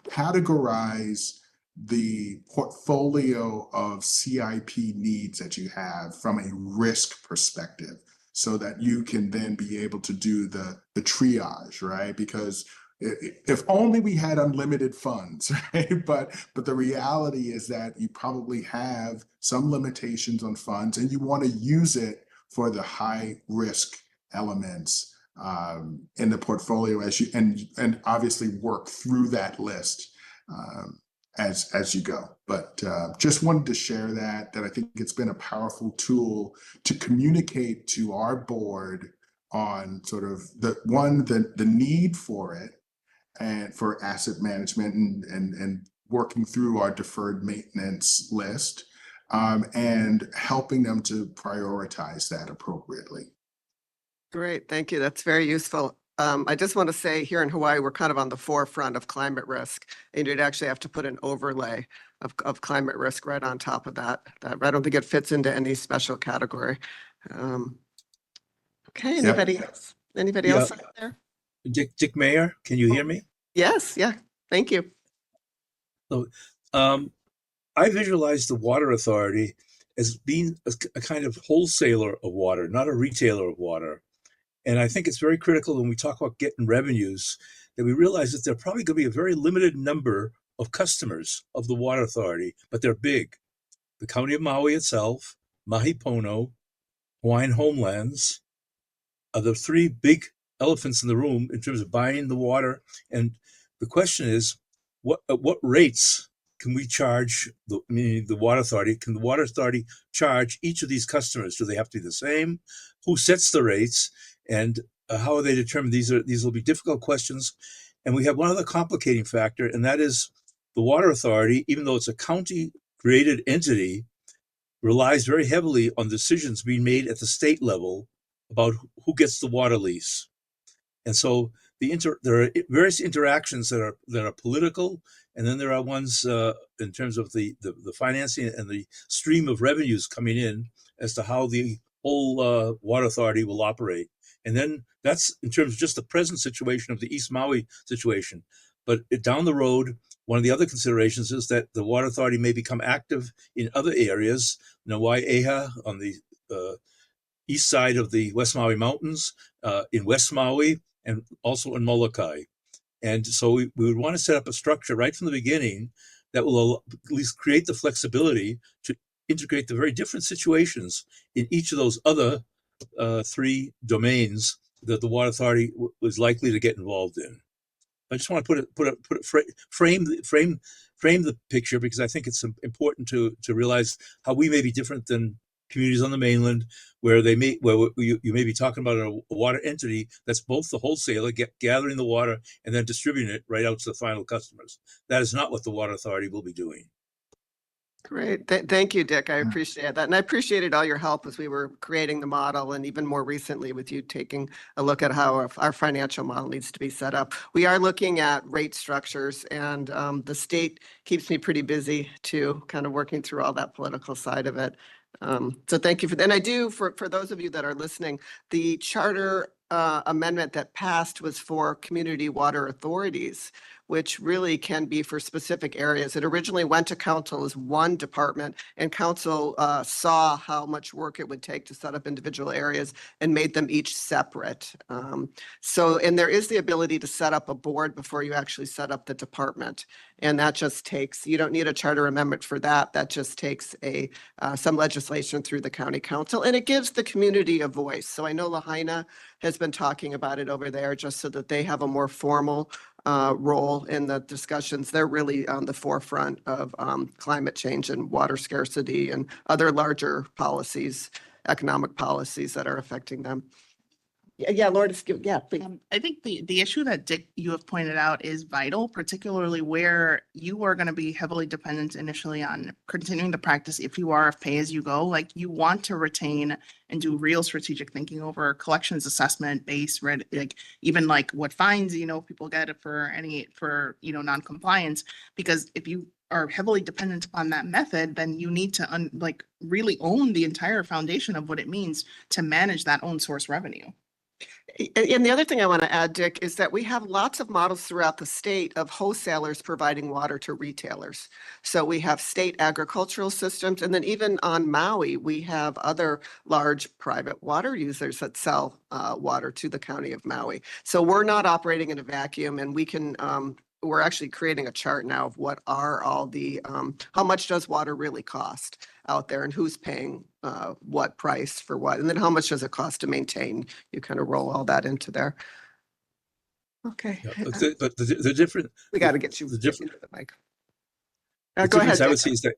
categorize the portfolio of CIP needs that you have from a risk perspective, so that you can then be able to do the triage, right? Because if only we had unlimited funds, right? But the reality is that you probably have some limitations on funds, and you want to use it for the high risk elements in the portfolio as you and obviously work through that list as you go. But just wanted to share that I think it's been a powerful tool to communicate to our board on sort of the need for it, and for asset management and working through our deferred maintenance list, and helping them to prioritize that appropriately. Great, thank you. That's very useful. I just want to say here in Hawaii, we're kind of on the forefront of climate risk. And you'd actually have to put an overlay of climate risk right on top of that. I don't think it fits into any special category. Okay, anybody else? Anybody Yeah. else out there? Dick Mayer, can you hear me? Yes, yeah, thank you. So, I visualize the water authority as being a kind of wholesaler of water, not a retailer of water. And I think it's very critical when we talk about getting revenues that we realize that there are probably going to be a very limited number of customers of the water authority, but they're big. The county of Maui itself, Mahi Pono, Hawaiian Homelands are the three big elephants in the room in terms of buying the water. And the question is, at what rates can we charge the water authority? Can the water authority charge each of these customers? Do they have to be the same? Who sets the rates? And how are they determined? These will be difficult questions. And we have one other complicating factor, and that is the water authority, even though it's a county-created entity, relies very heavily on decisions being made at the state level about who gets the water lease. And so there are various interactions that are political, and then there are ones in terms of the financing and the stream of revenues coming in as to how the whole water authority will operate. And then that's in terms of just the present situation of the East Maui situation. But down the road, one of the other considerations is that the water authority may become active in other areas, Wai'eha on the east side of the West Maui Mountains, in West Maui, and also in Molokai. And so we would want to set up a structure right from the beginning that will at least create the flexibility to integrate the very different situations in each of those other three domains that the water authority was likely to get involved in. I just want to frame the picture, because I think it's important to realize how we may be different than communities on the mainland, where you may be talking about a water entity that's both the wholesaler gathering the water and then distributing it right out to the final customers. That is not what the water authority will be doing. Great. Thank you, Dick. I appreciate that. And I appreciated all your help as we were creating the model, and even more recently with you taking a look at how our financial model needs to be set up. We are looking at rate structures, and the state keeps me pretty busy too, kind of working through all that political side of it. So thank you for that. And I do, for those of you that are listening, the charter amendment that passed was for community water authorities, which really can be for specific areas. It originally went to council as one department, and council saw how much work it would take to set up individual areas and made them each separate. And there is the ability to set up a board before you actually set up the department. And that just takes, you don't need a charter amendment for that. That just takes some legislation through the county council, and it gives the community a voice. So I know Lahaina has been talking about it over there, just so that they have a more formal role in the discussions. They're really on the forefront of climate change and water scarcity and other larger policies, economic policies that are affecting them. Yeah, Lord, yeah. Please. I think the issue that Dick, you have pointed out is vital, particularly where you are going to be heavily dependent initially on continuing the practice. If you are of pay as you go, like you want to retain and do real strategic thinking over collections assessment base, like even like what fines, people get for non-compliance, because if you are heavily dependent upon that method, then you need to really own the entire foundation of what it means to manage that own source revenue. And the other thing I want to add, Dick, is that we have lots of models throughout the state of wholesalers providing water to retailers. So we have state agricultural systems, and then even on Maui, we have other large private water users that sell water to the county of Maui. So we're not operating in a vacuum, and we can we're actually creating a chart now of what are all the, how much does water really cost out there, and who's paying what price for what, and then how much does it cost to maintain? You kind of roll all that into there. Okay. Yeah, but the different, We got to get you the into different, the mic. the Go ahead. difference I would Dick. see is that,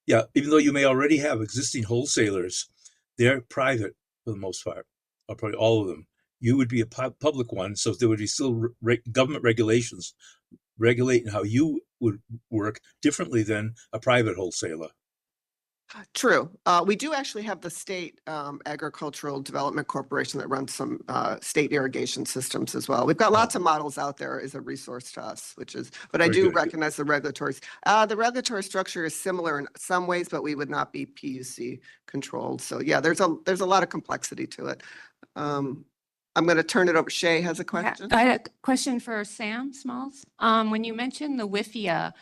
yeah, even though you may already have existing wholesalers, they're private for the most part, or probably all of them. You would be a public one, so there would be still government regulations regulating how you would work differently than a private wholesaler. True. We do actually have the state agricultural development corporation that runs some state irrigation systems as well. We've got lots of models out there as a resource to us, but I Very do good. recognize the the regulatory structure is similar in some ways, but we would not be PUC controlled. So yeah, there's a lot of complexity to it. I'm going to turn it over. Shay has a question. I had a question for Sam Smalls. When you mentioned the WIFIA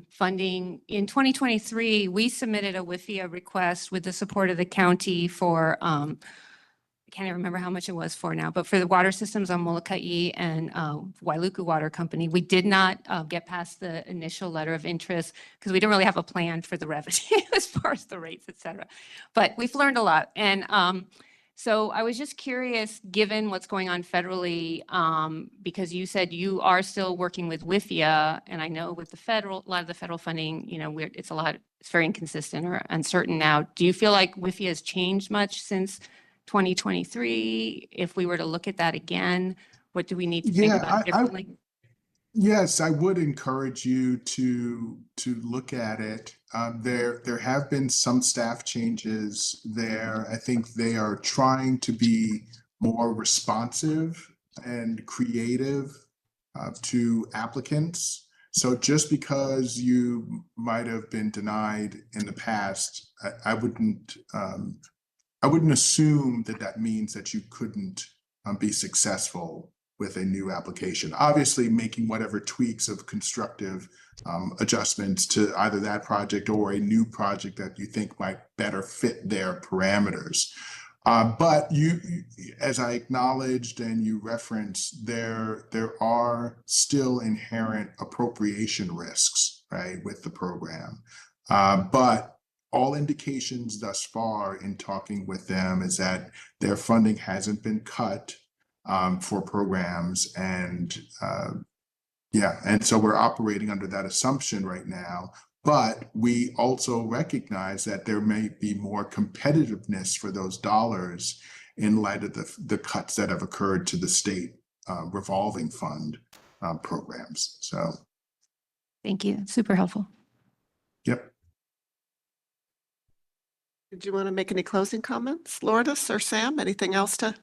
funding in 2023, we submitted a WIFIA request with the support of the county for, I can't even remember how much it was for now, but for the water systems on Molokai and Wailuku Water Company. We did not get past the initial letter of interest because we didn't really have a plan for the revenue as far as the rates, et cetera. But we've learned a lot. And so I was just curious, given what's going on federally, because you said you are still working with WIFIA, and I know with a lot of the federal funding, it's very inconsistent or uncertain now. Do you feel like WIFIA has changed much since 2023? If we were to look at that again, what do we need to think about differently? Yes, I would encourage you to look at it. There have been some staff changes there. I think they are trying to be more responsive and creative to applicants. So just because you might have been denied in the past, I wouldn't assume that means that you couldn't be successful with a new application. Obviously, making whatever tweaks of constructive adjustments to either that project or a new project that you think might better fit their parameters. But you, as I acknowledged and you referenced, there are still inherent appropriation risks, right, with the program. But all indications thus far in talking with them is that their funding hasn't been cut for programs, and and so we're operating under that assumption right now. But we also recognize that there may be more competitiveness for those dollars in light of the cuts that have occurred to the state revolving fund programs. So, Thank you. Super helpful. yep. Did you want to make any closing comments, Lourdes or Sam? Anything else to?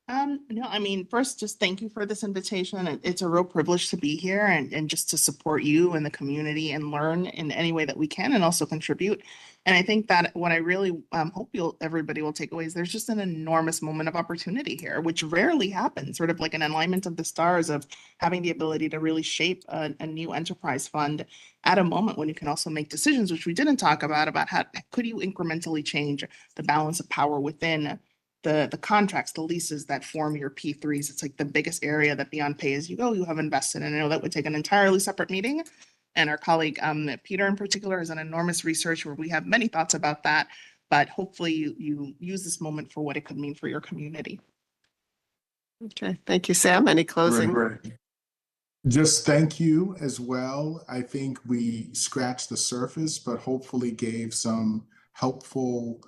No, I mean, first, just thank you for this invitation. It's a real privilege to be here and just to support you and the community and learn in any way that we can and also contribute. And I think that what I really hope everybody will take away is there's just an enormous moment of opportunity here, which rarely happens, sort of like an alignment of the stars of having the ability to really shape a new enterprise fund at a moment when you can also make decisions, which we didn't talk about how could you incrementally change the balance of power within the contracts, the leases that form your P3s. It's like the biggest area that beyond pay-as-you-go you have invested in. I know that would take an entirely separate meeting. And our colleague, Peter in particular, has an enormous research where we have many thoughts about that. But hopefully you use this moment for what it could mean for your community. Okay, thank you, Sam. Any closing? Right. Just thank you as well. I think we scratched the surface, but hopefully gave some helpful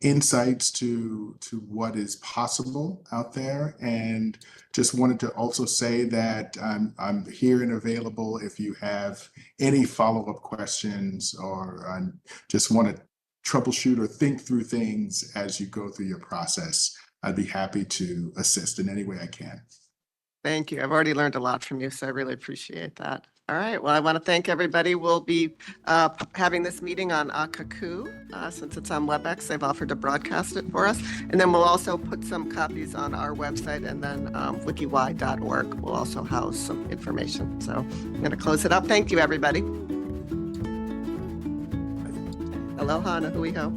insights to what is possible out there. And just wanted to also say that I'm here and available if you have any follow-up questions or just want to troubleshoot or think through things as you go through your process. I'd be happy to assist in any way I can. Thank you. I've already learned a lot from you, so I really appreciate that. All right. Well, I want to thank everybody. We'll be having this meeting on Akaku since it's on WebEx. They've offered to broadcast it for us. And then we'll also put some copies on our website, and then wikiwy.org will also house some information. So I'm going to close it up. Thank you, everybody. Aloha na hui hau.